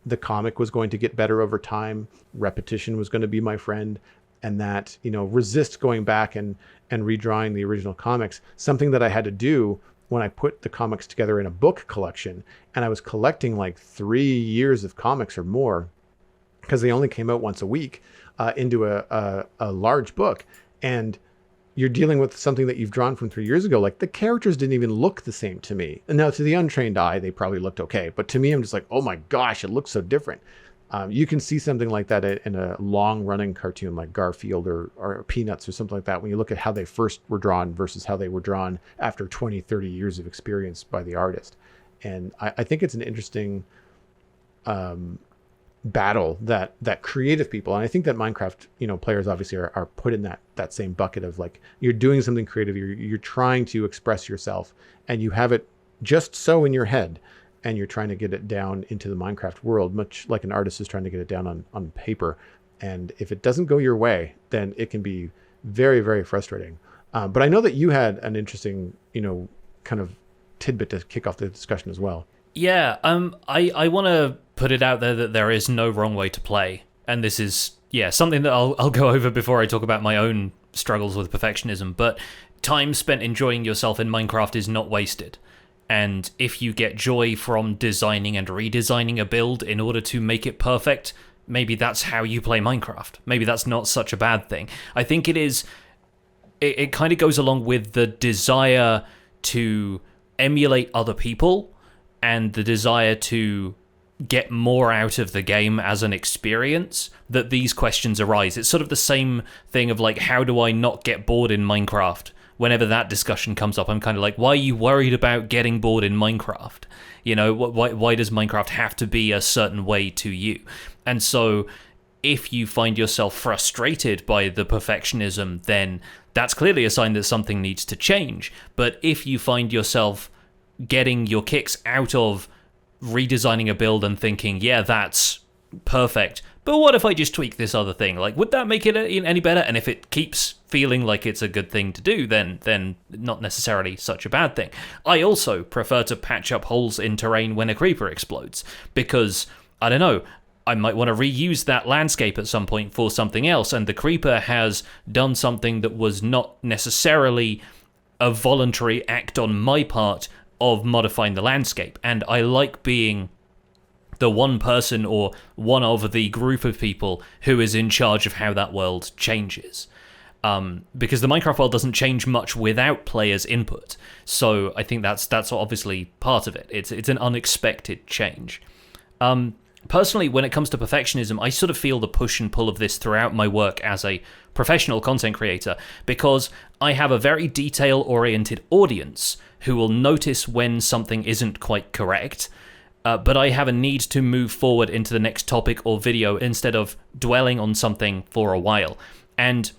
the comic was going to get better over time. Repetition was going to be my friend. And that, resist going back and redrawing the original comics, something that I had to do when I put the comics together in a book collection. And I was collecting like 3 years of comics or more, because they only came out once a week, into a large book. And you're dealing with something that you've drawn from 3 years ago. Like the characters didn't even look the same to me. And now to the untrained eye, they probably looked okay. But to me, I'm just like, oh my gosh, it looks so different. You can see something like that in a long-running cartoon like Garfield or Peanuts or something like that when you look at how they first were drawn versus how they were drawn after 20, 30 years of experience by the artist. And I think it's an interesting battle that creative people, and I think that Minecraft players obviously are put in that same bucket of like, you're doing something creative, you're trying to express yourself, and you have it just so in your head, and you're trying to get it down into the Minecraft world, much like an artist is trying to get it down on paper. And if it doesn't go your way, then it can be Very, very frustrating. But I know that you had an interesting, kind of tidbit to kick off the discussion as well. Yeah, I want to put it out there that there is no wrong way to play, and this is something that I'll go over before I talk about my own struggles with perfectionism. But time spent enjoying yourself in Minecraft is not wasted, and if you get joy from designing and redesigning a build in order to make it perfect, maybe that's how you play Minecraft. Maybe that's not such a bad thing. I think it is. It kind of goes along with the desire to emulate other people and the desire to get more out of the game as an experience that these questions arise. It's sort of the same thing of like, how do I not get bored in Minecraft? Whenever that discussion comes up, I'm kind of like, why are you worried about getting bored in Minecraft? Why does Minecraft have to be a certain way to you? And so if you find yourself frustrated by the perfectionism, then that's clearly a sign that something needs to change. But if you find yourself getting your kicks out of redesigning a build and thinking, yeah, that's perfect, but what if I just tweak this other thing? Like, would that make it any better? And if it keeps feeling like it's a good thing to do, then not necessarily such a bad thing. I also prefer to patch up holes in terrain when a creeper explodes, because, I don't know, I might want to reuse that landscape at some point for something else, and the creeper has done something that was not necessarily a voluntary act on my part of modifying the landscape, and I like being the one person or one of the group of people who is in charge of how that world changes. Because the Minecraft world doesn't change much without players' input, so I think that's obviously part of it. It's an unexpected change. Personally, when it comes to perfectionism, I sort of feel the push and pull of this throughout my work as a professional content creator, because I have a very detail-oriented audience who will notice when something isn't quite correct, but I have a need to move forward into the next topic or video instead of dwelling on something for a while. And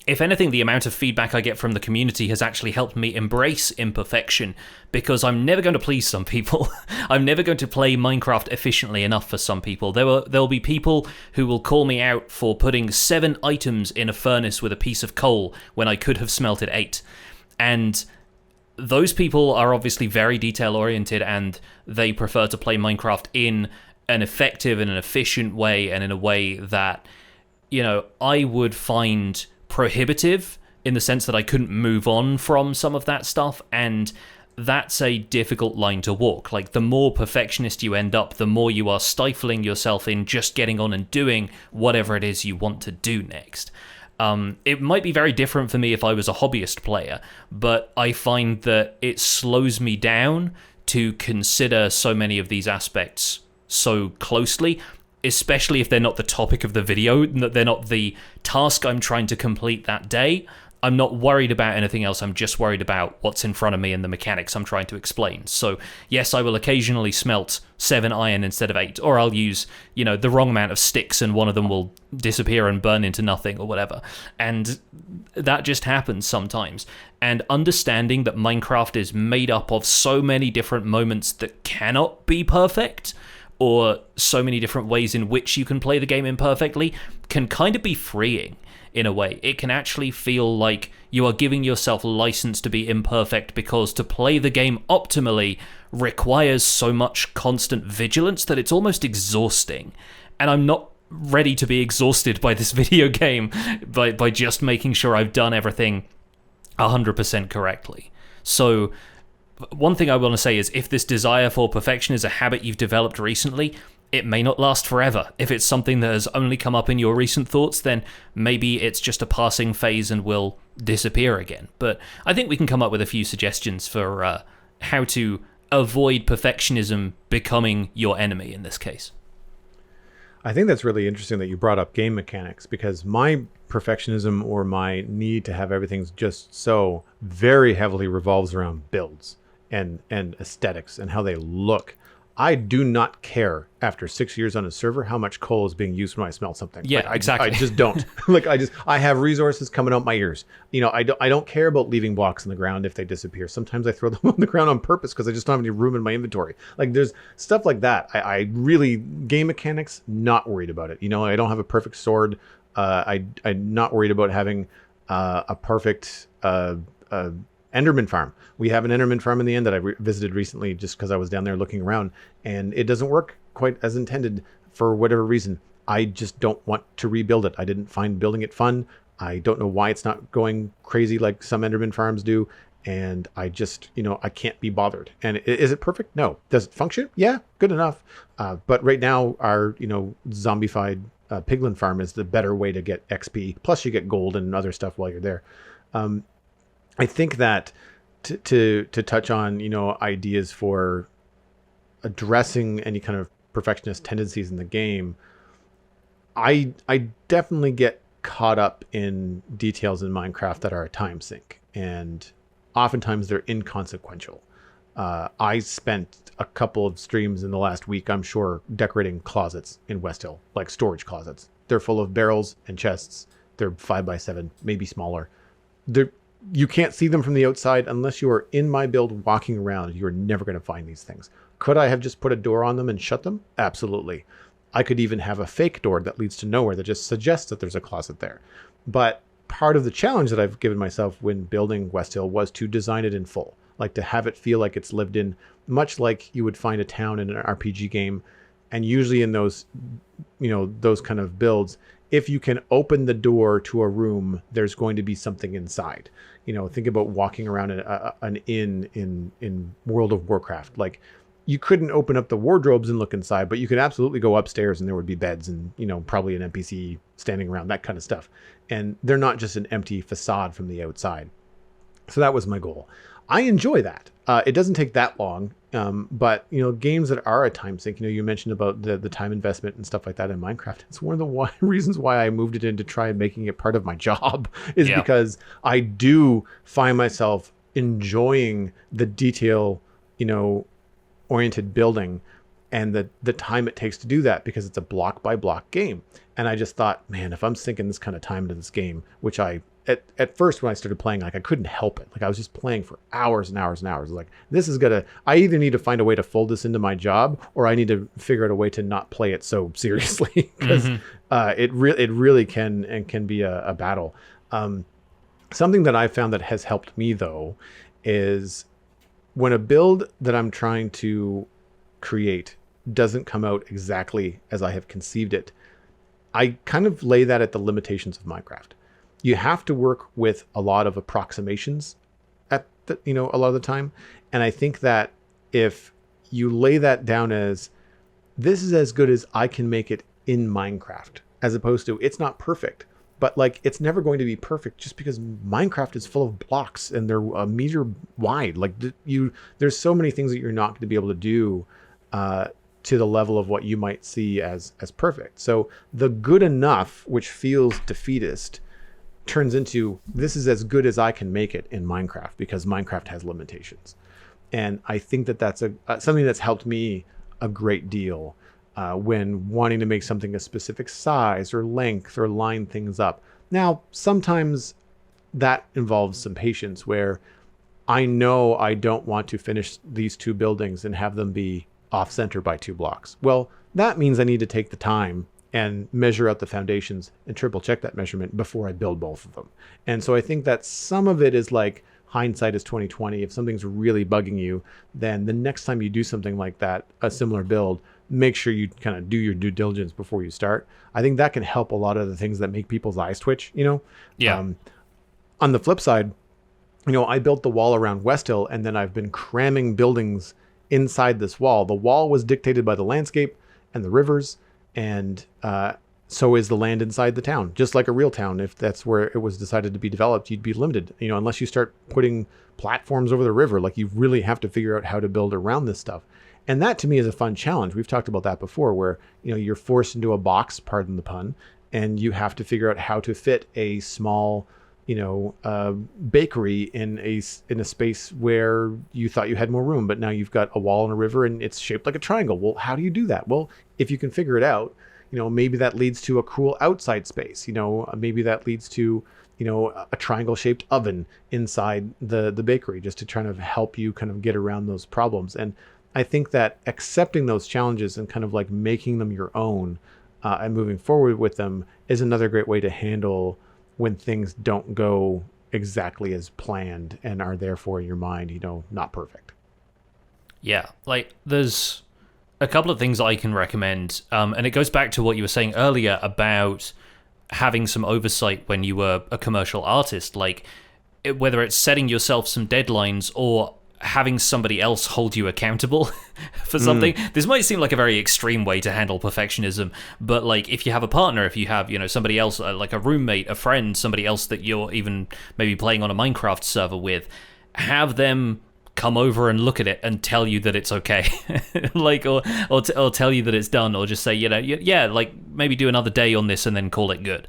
if anything, the amount of feedback I get from the community has actually helped me embrace imperfection, because I'm never going to please some people. I'm never going to play Minecraft efficiently enough for some people. There'll be people who will call me out for putting 7 items in a furnace with a piece of coal when I could have smelted 8. And those people are obviously very detail-oriented, and they prefer to play Minecraft in an effective and an efficient way, and in a way that, I would find prohibitive, in the sense that I couldn't move on from some of that stuff, and that's a difficult line to walk. Like, the more perfectionist you end up, the more you are stifling yourself in just getting on and doing whatever it is you want to do next. It might be very different for me if I was a hobbyist player, but I find that it slows me down to consider so many of these aspects so closely, especially if they're not the topic of the video, they're not the task I'm trying to complete that day. I'm not worried about anything else, I'm just worried about what's in front of me and the mechanics I'm trying to explain. So yes, I will occasionally smelt 7 iron instead of 8, or I'll use, the wrong amount of sticks and one of them will disappear and burn into nothing or whatever. And that just happens sometimes. And understanding that Minecraft is made up of so many different moments that cannot be perfect, or so many different ways in which you can play the game imperfectly, can kind of be freeing in a way. It can actually feel like you are giving yourself license to be imperfect, because to play the game optimally requires so much constant vigilance that it's almost exhausting. And I'm not ready to be exhausted by this video game by just making sure I've done everything 100% correctly. So one thing I want to say is, if this desire for perfection is a habit you've developed recently, it may not last forever. If it's something that has only come up in your recent thoughts, then maybe it's just a passing phase and will disappear again. But I think we can come up with a few suggestions for how to avoid perfectionism becoming your enemy in this case. I think that's really interesting that you brought up game mechanics, because my perfectionism, or my need to have everything just so, very heavily revolves around builds and aesthetics and how they look. I do not care after 6 years on a server how much coal is being used when I smell something. Yeah, exactly. I just don't. I have resources coming out my ears. I don't care about leaving blocks in the ground if they disappear. Sometimes I throw them on the ground on purpose because I just don't have any room in my inventory. Like, there's stuff like that. I really, game mechanics, not worried about it. I don't have a perfect sword. I'm not worried about having a perfect uh, Enderman farm. We have an Enderman farm in the end that I visited recently just because I was down there looking around, and it doesn't work quite as intended for whatever reason. I just don't want to rebuild it. I didn't find building it fun. I don't know why it's not going crazy like some Enderman farms do. And I just, I can't be bothered. And is it perfect? No. Does it function? Yeah, good enough. But right now, our, zombified piglin farm is the better way to get XP. Plus, you get gold and other stuff while you're there. Um, I think that to touch on, ideas for addressing any kind of perfectionist tendencies in the game, I definitely get caught up in details in Minecraft that are a time sink, and oftentimes they're inconsequential. I spent a couple of streams in the last week, I'm sure, decorating closets in West Hill, like storage closets. They're full of barrels and chests. They're 5x7, maybe smaller. They're, you can't see them from the outside unless you are in my build walking around. You're never going to find these things. Could I have just put a door on them and shut them? Absolutely. I could even have a fake door that leads to nowhere that just suggests that there's a closet there. But part of the challenge that I've given myself when building West Hill was to design it in full, like to have it feel like it's lived in, much like you would find a town in an RPG game. And usually in those, those kind of builds, if you can open the door to a room, there's going to be something inside. Think about walking around an inn in World of Warcraft. Like, you couldn't open up the wardrobes and look inside, but you could absolutely go upstairs and there would be beds and, probably an NPC standing around, that kind of stuff. And they're not just an empty facade from the outside. So that was my goal. I enjoy that. It doesn't take that long. But, games that are a time sink, you mentioned about the time investment and stuff like that in Minecraft. It's one of the reasons why I moved it in to try making it part of my job is because I do find myself enjoying the detail, oriented building and the time it takes to do that, because it's a block by block game. And I just thought, man, if I'm sinking this kind of time into this game, which I at first when I started playing, like, I couldn't help it. Like, I was just playing for hours and hours and hours. Like, this is I either need to find a way to fold this into my job, or I need to figure out a way to not play it so seriously, because it really can be a battle. Something that I found that has helped me though is when a build that I'm trying to create doesn't come out exactly as I have conceived it, I kind of lay that at the limitations of Minecraft. You have to work with a lot of approximations at the, a lot of the time. And I think that if you lay that down as, this is as good as I can make it in Minecraft, as opposed to, it's not perfect, but like, it's never going to be perfect just because Minecraft is full of blocks and they're a meter wide. Like, there's so many things that you're not going to be able to do to the level of what you might see as perfect. So the good enough, which feels defeatist, turns into, this is as good as I can make it in Minecraft, because Minecraft has limitations. And I think that that's something that's helped me a great deal when wanting to make something a specific size or length or line things up. Now, sometimes that involves some patience, where I know I don't want to finish these two buildings and have them be off center by 2 blocks. Well, that means I need to take the time and measure out the foundations and triple check that measurement before I build both of them. And so I think that some of it is like, hindsight is 2020. If something's really bugging you, then the next time you do something like that, a similar build, make sure you kind of do your due diligence before you start. I think that can help a lot of the things that make people's eyes twitch, Yeah. On the flip side, I built the wall around West Hill, and then I've been cramming buildings inside this wall. The wall was dictated by the landscape and the rivers, and so is the land inside the town. Just like a real town, if that's where it was decided to be developed, you'd be limited, unless you start putting platforms over the river. Like, you really have to figure out how to build around this stuff. And that to me is a fun challenge. We've talked about that before, where, you're forced into a box, pardon the pun, and you have to figure out how to fit a small, bakery in a space where you thought you had more room, but now you've got a wall and a river and it's shaped like a triangle. Well, how do you do that? Well, if you can figure it out, maybe that leads to a cool outside space. Maybe that leads to, a triangle shaped oven inside the bakery, just to try to help you kind of get around those problems. And I think that accepting those challenges and kind of like making them your own and moving forward with them is another great way to handle when things don't go exactly as planned and are therefore in your mind, not perfect. Yeah, like there's a couple of things I can recommend, and it goes back to what you were saying earlier about having some oversight when you were a commercial artist, like whether it's setting yourself some deadlines or having somebody else hold you accountable for something. This might seem like a very extreme way to handle perfectionism, but like if you have a partner, if you have, somebody else, like a roommate, a friend, somebody else that you're even maybe playing on a Minecraft server with, have them come over and look at it and tell you that it's okay. Like or tell you that it's done, or just say, yeah, like maybe do another day on this and then call it good.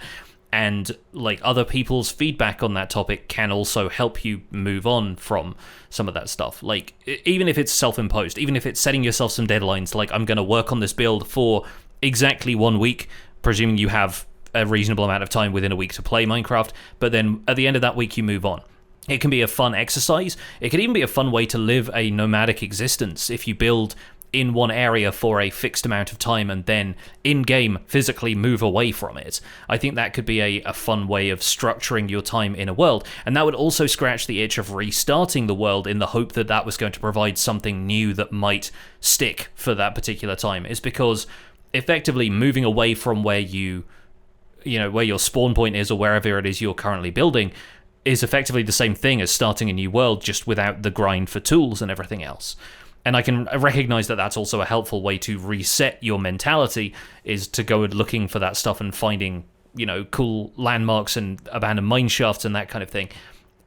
And like other people's feedback on that topic can also help you move on from some of that stuff. Like even if it's self-imposed, even if it's setting yourself some deadlines, like I'm going to work on this build for exactly 1 week, presuming you have a reasonable amount of time within a week to play Minecraft, but then at the end of that week you move on. It can be a fun exercise. It could even be a fun way to live a nomadic existence if you build in one area for a fixed amount of time and then in-game physically move away from it. I think that could be a fun way of structuring your time in a world, and that would also scratch the itch of restarting the world in the hope that that was going to provide something new that might stick for that particular time. Is because effectively moving away from where where your spawn point is or wherever it is you're currently building is effectively the same thing as starting a new world, just without the grind for tools and everything else. And I can recognize that that's also a helpful way to reset your mentality, is to go looking for that stuff and finding, cool landmarks and abandoned mine shafts and that kind of thing.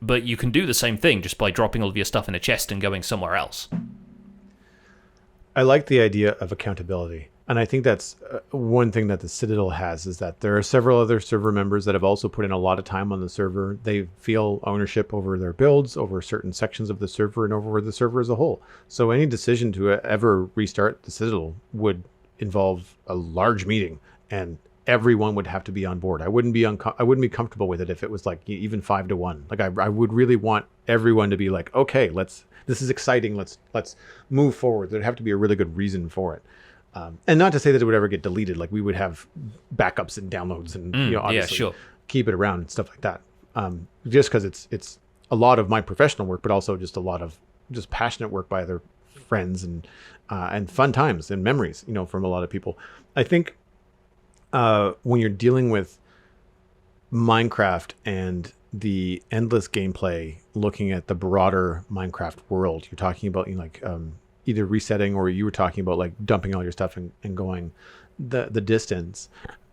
But you can do the same thing just by dropping all of your stuff in a chest and going somewhere else. I like the idea of accountability. And I think that's one thing that the Citadel has, is that there are several other server members that have also put in a lot of time on the server. They feel ownership over their builds, over certain sections of the server, and over the server as a whole. So any decision to ever restart the Citadel would involve a large meeting, and everyone would have to be on board. I wouldn't be comfortable with it if it was like even 5-1. Like I would really want everyone to be like, okay, this is exciting. Let's move forward. There'd have to be a really good reason for it. And not to say that it would ever get deleted. Like we would have backups and downloads and obviously keep it around and stuff like that. Just because it's a lot of my professional work, but also just a lot of just passionate work by other friends and fun times and memories, from a lot of people. I think when you're dealing with Minecraft and the endless gameplay, looking at the broader Minecraft world, you're talking about either resetting, or you were talking about like dumping all your stuff and going the distance.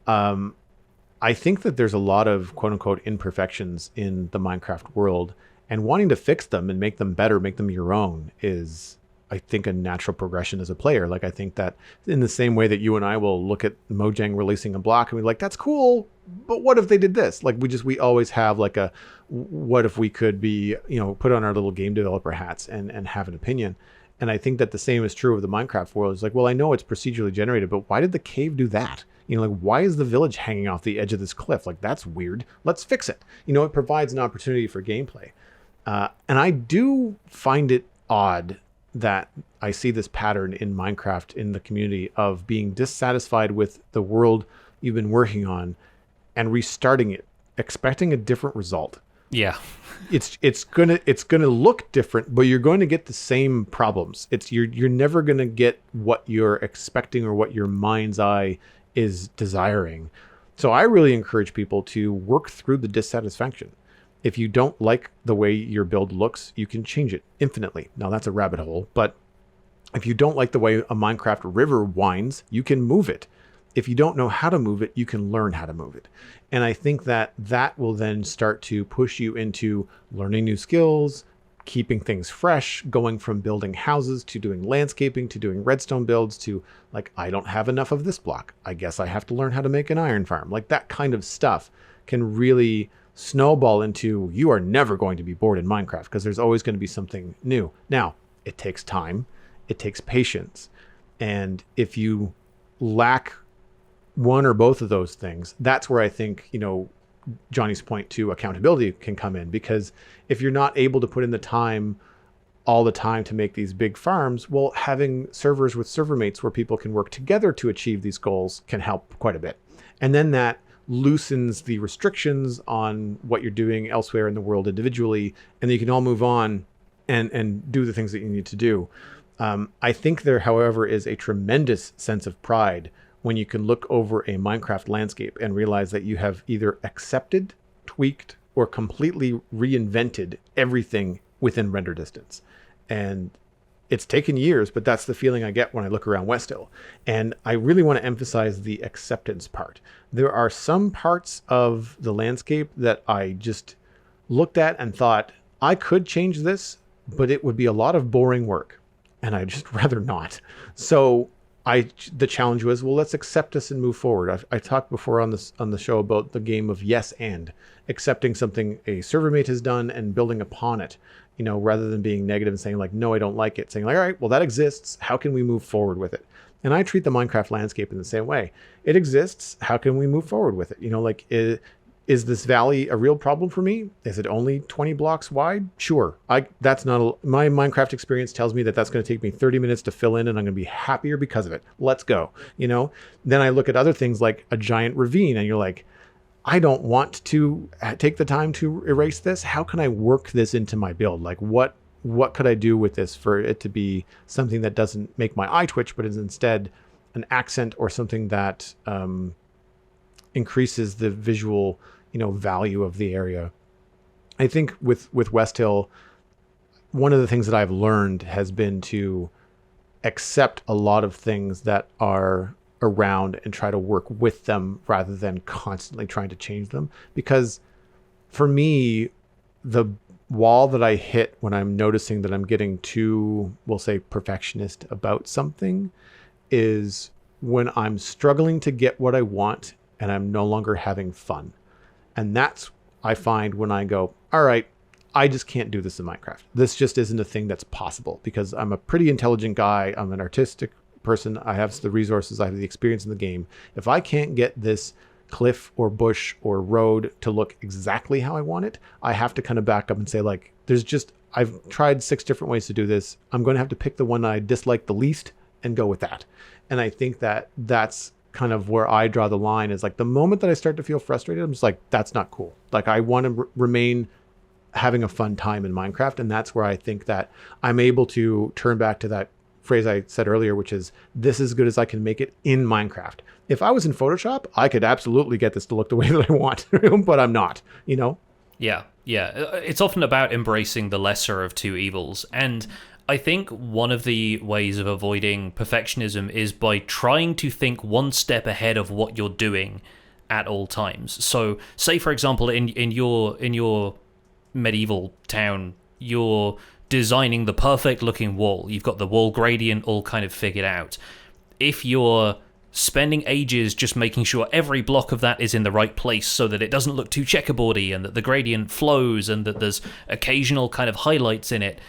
I think that there's a lot of quote unquote imperfections in the Minecraft world, and wanting to fix them and make them better, make them your own, is I think a natural progression as a player. Like I think that in the same way that you and I will look at Mojang releasing a block and we're like, that's cool, but what if they did this? Like we always have like a, what if we could be, put on our little game developer hats and have an opinion. And I think that the same is true of the Minecraft world. It's like, well, I know it's procedurally generated, but why did the cave do that? Why is the village hanging off the edge of this cliff? Like, that's weird. Let's fix it. It provides an opportunity for gameplay. And I do find it odd that I see this pattern in Minecraft in the community of being dissatisfied with the world you've been working on and restarting it, expecting a different result. Yeah. It's gonna look different, but you're going to get the same problems. You're never gonna get what you're expecting or what your mind's eye is desiring. So I really encourage people to work through the dissatisfaction. If you don't like the way your build looks, you can change it infinitely. Now that's a rabbit hole, but if you don't like the way a Minecraft river winds, you can move it. If you don't know how to move it, you can learn how to move it. And I think that will then start to push you into learning new skills, keeping things fresh, going from building houses to doing landscaping, to doing redstone builds, to like, I don't have enough of this block, I guess I have to learn how to make an iron farm. Like that kind of stuff can really snowball into, you are never going to be bored in Minecraft because there's always going to be something new. Now, it takes time, it takes patience. And if you lack one or both of those things, that's where I think, Johnny's point to accountability can come in, because if you're not able to put in the time all the time to make these big farms, well, having servers with server mates where people can work together to achieve these goals can help quite a bit. And then that loosens the restrictions on what you're doing elsewhere in the world individually, and then you can all move on and do the things that you need to do. I think there, however, is a tremendous sense of pride when you can look over a Minecraft landscape and realize that you have either accepted, tweaked, or completely reinvented everything within render distance. And it's taken years, but that's the feeling I get when I look around West Hill. And I really want to emphasize the acceptance part. There are some parts of the landscape that I just looked at and thought, I could change this, but it would be a lot of boring work. And I'd just rather not. So the challenge was, well, let's accept this and move forward. I talked before on the show about the game of yes and accepting something a server mate has done and building upon it, rather than being negative and saying like, no, I don't like it. Saying like, all right, well, that exists. How can we move forward with it? And I treat the Minecraft landscape in the same way. It exists. How can we move forward with it? Is this valley a real problem for me? Is it only 20 blocks wide? Sure. That's not my Minecraft experience tells me that that's going to take me 30 minutes to fill in, and I'm going to be happier because of it. Let's go. Then I look at other things like a giant ravine, and you're like, I don't want to take the time to erase this. How can I work this into my build? Like what could I do with this for it to be something that doesn't make my eye twitch, but is instead an accent or something that increases the visual value of the area. I think with West Hill, one of the things that I've learned has been to accept a lot of things that are around and try to work with them rather than constantly trying to change them. Because for me, the wall that I hit when I'm noticing that I'm getting too, we'll say, perfectionist about something is when I'm struggling to get what I want and I'm no longer having fun. And that's, I find, when I go, all right, I just can't do this in Minecraft. This just isn't a thing that's possible because I'm a pretty intelligent guy. I'm an artistic person. I have the resources. I have the experience in the game. If I can't get this cliff or bush or road to look exactly how I want it, I have to kind of back up and say, like, I've tried 6 different ways to do this. I'm going to have to pick the one I dislike the least and go with that. And I think that that's kind of where I draw the line, is like the moment that I start to feel frustrated, I'm just like, that's not cool. Like I want to remain having a fun time in Minecraft. And that's where I think that I'm able to turn back to that phrase I said earlier, which is, this is as good as I can make it in Minecraft. If I was in Photoshop, I could absolutely get this to look the way that I want, but I'm not, Yeah. It's often about embracing the lesser of two evils. And I think one of the ways of avoiding perfectionism is by trying to think one step ahead of what you're doing at all times. So, say for example, in your medieval town, you're designing the perfect looking wall. You've got the wall gradient all kind of figured out. If you're spending ages just making sure every block of that is in the right place so that it doesn't look too checkerboardy and that the gradient flows and that there's occasional kind of highlights in it,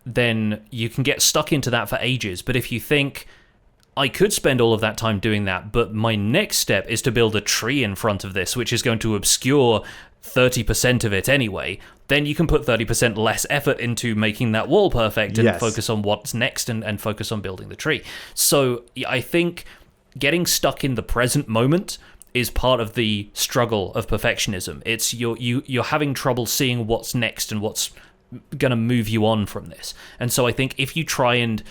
then you can get stuck into that for ages. But if you think, I could spend all of that time doing that, but my next step is to build a tree in front of this, which is going to obscure 30% of it anyway, then you can put 30% less effort into making that wall perfect and focus on what's next and focus on building the tree. So I think getting stuck in the present moment is part of the struggle of perfectionism. It's you're having trouble seeing what's next and what's going to move you on from this. And so I think if you try and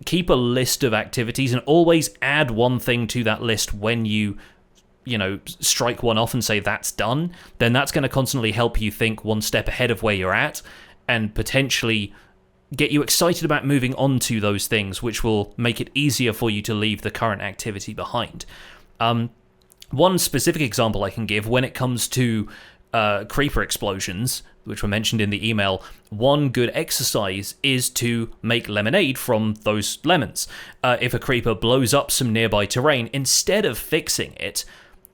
keep a list of activities and always add one thing to that list when you strike one off and say that's done, then that's going to constantly help you think one step ahead of where you're at and potentially get you excited about moving on to those things, which will make it easier for you to leave the current activity behind. One specific example I can give when it comes to creeper explosions, which were mentioned in the email, one good exercise is to make lemonade from those lemons. If a creeper blows up some nearby terrain, instead of fixing it,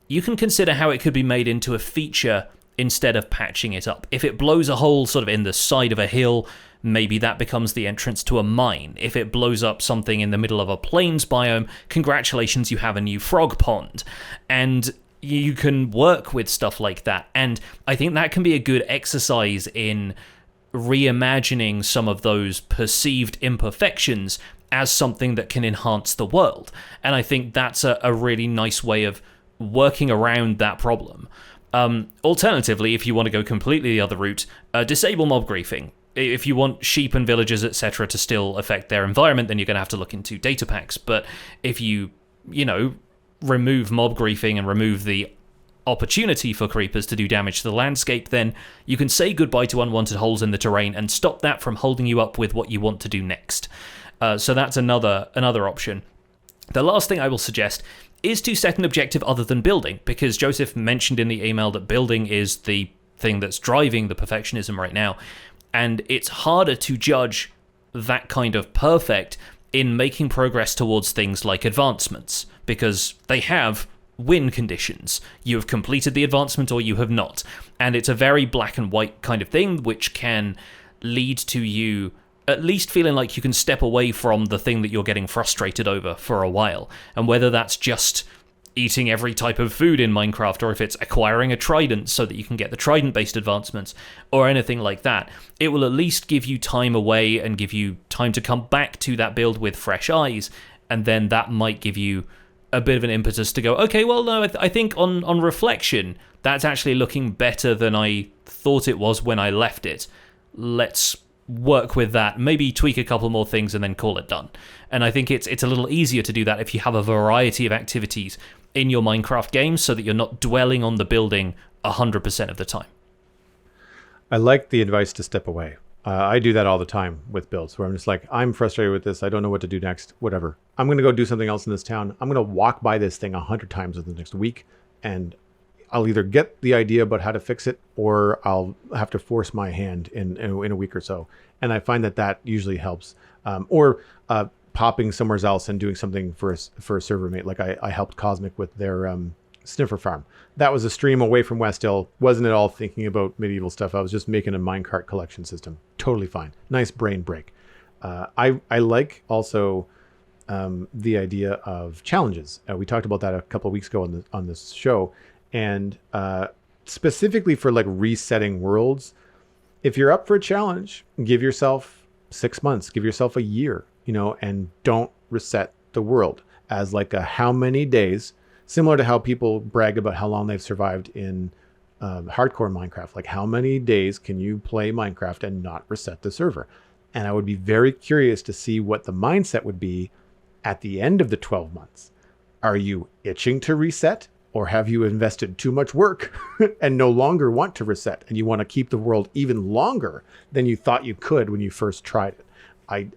you can consider how it could be made into a feature instead of patching it up. If it blows a hole sort of in the side of a hill, maybe that becomes the entrance to a mine. If it blows up something in the middle of a plains biome, congratulations, you have a new frog pond. And you can work with stuff like that. And I think that can be a good exercise in reimagining some of those perceived imperfections as something that can enhance the world. And I think that's a really nice way of working around that problem. Alternatively, if you want to go completely the other route, disable mob griefing. If you want sheep and villagers, etc., to still affect their environment, then you're going to have to look into data packs. But if you remove mob griefing and remove the opportunity for creepers to do damage to the landscape, then you can say goodbye to unwanted holes in the terrain and stop that from holding you up with what you want to do next. So that's another option. The last thing I will suggest is to set an objective other than building, because Joseph mentioned in the email that building is the thing that's driving the perfectionism right now, and it's harder to judge that kind of perfect in making progress towards things like advancements, because they have win conditions. You have completed the advancement or you have not, and it's a very black and white kind of thing, which can lead to you at least feeling like you can step away from the thing that you're getting frustrated over for a while. And whether that's just eating every type of food in Minecraft, or if it's acquiring a trident so that you can get the trident-based advancements, or anything like that, it will at least give you time away and give you time to come back to that build with fresh eyes, and then that might give you a bit of an impetus to go, okay, well, no, I think on reflection, that's actually looking better than I thought it was when I left it. Let's work with that, maybe tweak a couple more things and then call it done. And I think it's a little easier to do that if you have a variety of activities in your Minecraft game, so that you're not dwelling on the building 100% of the time. I like the advice to step away. I do that all the time with builds, where I'm just like, I'm frustrated with this. I don't know what to do next. Whatever. I'm going to go do something else in this town. I'm going to walk by this thing 100 times in the next week, and I'll either get the idea about how to fix it, or I'll have to force my hand in a week or so. And I find that usually helps. Or popping somewhere else and doing something for a server mate. Like I helped Cosmic with their sniffer farm. That was a stream away from West Hill. Wasn't at all thinking about medieval stuff. I was just making a minecart collection system. Totally fine. Nice brain break. I like also the idea of challenges. We talked about that a couple of weeks ago on this show. And specifically for like resetting worlds, if you're up for a challenge, give yourself 6 months, give yourself a year, and don't reset the world as like a how many days, similar to how people brag about how long they've survived in hardcore Minecraft. Like, how many days can you play Minecraft and not reset the server? And I would be very curious to see what the mindset would be at the end of the 12 months. Are you itching to reset? Or have you invested too much work and no longer want to reset, and you want to keep the world even longer than you thought you could when you first tried it?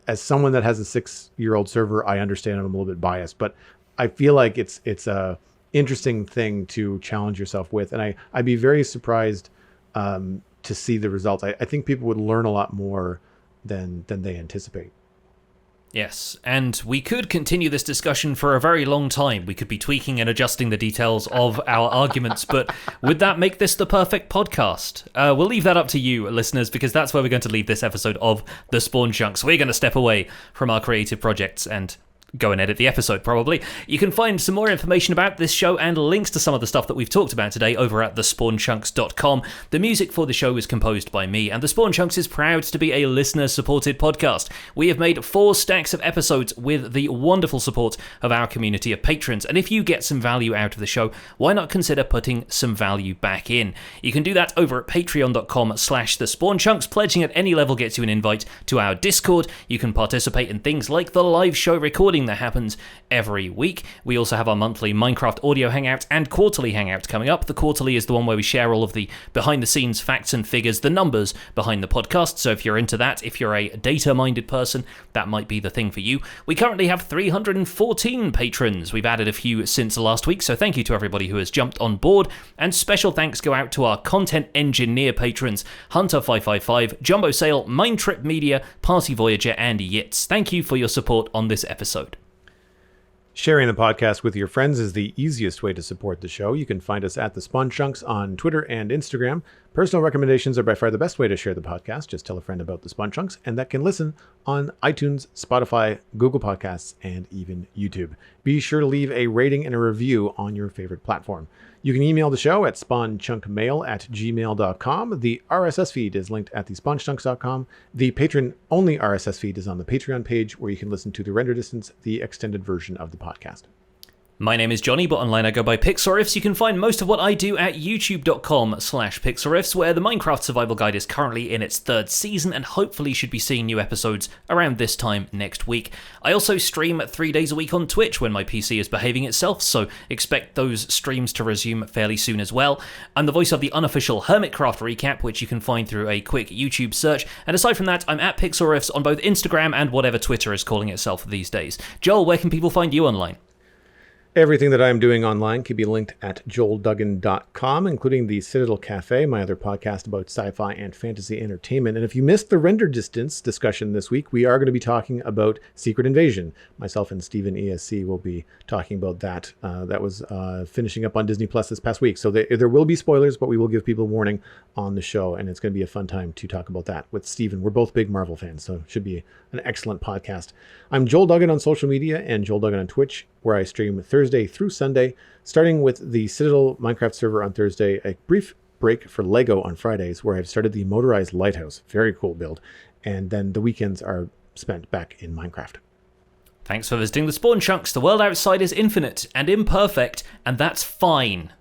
As someone that has a 6-year-old server, I understand I'm a little bit biased, but I feel like it's a interesting thing to challenge yourself with. And I'd be very surprised to see the results. I think people would learn a lot more than they anticipate. Yes, and we could continue this discussion for a very long time. We could be tweaking and adjusting the details of our arguments, but would that make this the perfect podcast? We'll leave that up to you, listeners, because that's where we're going to leave this episode of The Spawn Chunks. We're going to step away from our creative projects and go and edit the episode, probably. You can find some more information about this show and links to some of the stuff that we've talked about today over at thespawnchunks.com. The music for the show is composed by me, and The Spawn Chunks is proud to be a listener-supported podcast. We have made 4 stacks of episodes with the wonderful support of our community of patrons, and if you get some value out of the show, why not consider putting some value back in? You can do that over at patreon.com/thespawnchunks. Pledging at any level gets you an invite to our Discord. You can participate in things like the live show recording that happens every week. We also have our monthly Minecraft audio hangout and quarterly hangout coming up. The quarterly is the one where we share all of the behind the scenes facts and figures, the numbers behind the podcast. So if you're into that, if you're a data minded person, that might be the thing for you. We currently have 314 patrons. We've added a few since last week, so thank you to everybody who has jumped on board. And special thanks go out to our content engineer patrons, Hunter555, Jumbo Sale, Mindtrip Media, Party Voyager, and Yitz. Thank you for your support on this episode. Sharing the podcast with your friends is the easiest way to support the show. You can find us at The Spawn Chunks on Twitter and Instagram. Personal recommendations are by far the best way to share the podcast. Just tell a friend about The Spawn Chunks, and that can listen on iTunes, Spotify, Google Podcasts, and even YouTube. Be sure to leave a rating and a review on your favorite platform. You can email the show at spawnchunkmail@gmail.com. The RSS feed is linked at thespawnchunks.com. The patron-only RSS feed is on the Patreon page, where you can listen to the render distance, the extended version of the podcast. My name is Johnny, but online I go by Pixelriffs. You can find most of what I do at youtube.com/Pixelriffs, where the Minecraft Survival Guide is currently in its third season and hopefully should be seeing new episodes around this time next week. I also stream 3 days a week on Twitch when my PC is behaving itself, so expect those streams to resume fairly soon as well. I'm the voice of the unofficial Hermitcraft recap, which you can find through a quick YouTube search, and aside from that, I'm at Pixelriffs on both Instagram and whatever Twitter is calling itself these days. Joel, where can people find you online? Everything that I'm doing online can be linked at joelduggan.com, including the Citadel Cafe, my other podcast about sci-fi and fantasy entertainment. And if you missed the render distance discussion this week, we are going to be talking about Secret Invasion. Myself and Steven ESC will be talking about that. That was finishing up on Disney Plus this past week. So there will be spoilers, but we will give people warning on the show, and it's going to be a fun time to talk about that with Steven. We're both big Marvel fans, so it should be an excellent podcast. I'm Joel Duggan on social media and Joel Duggan on Twitch, where I stream Thursday through Sunday, starting with the Citadel Minecraft server on Thursday, a brief break for Lego on Fridays, where I've started the motorized lighthouse. Very cool build. And then the weekends are spent back in Minecraft. Thanks for visiting the Spawn Chunks. The world outside is infinite and imperfect, and that's fine.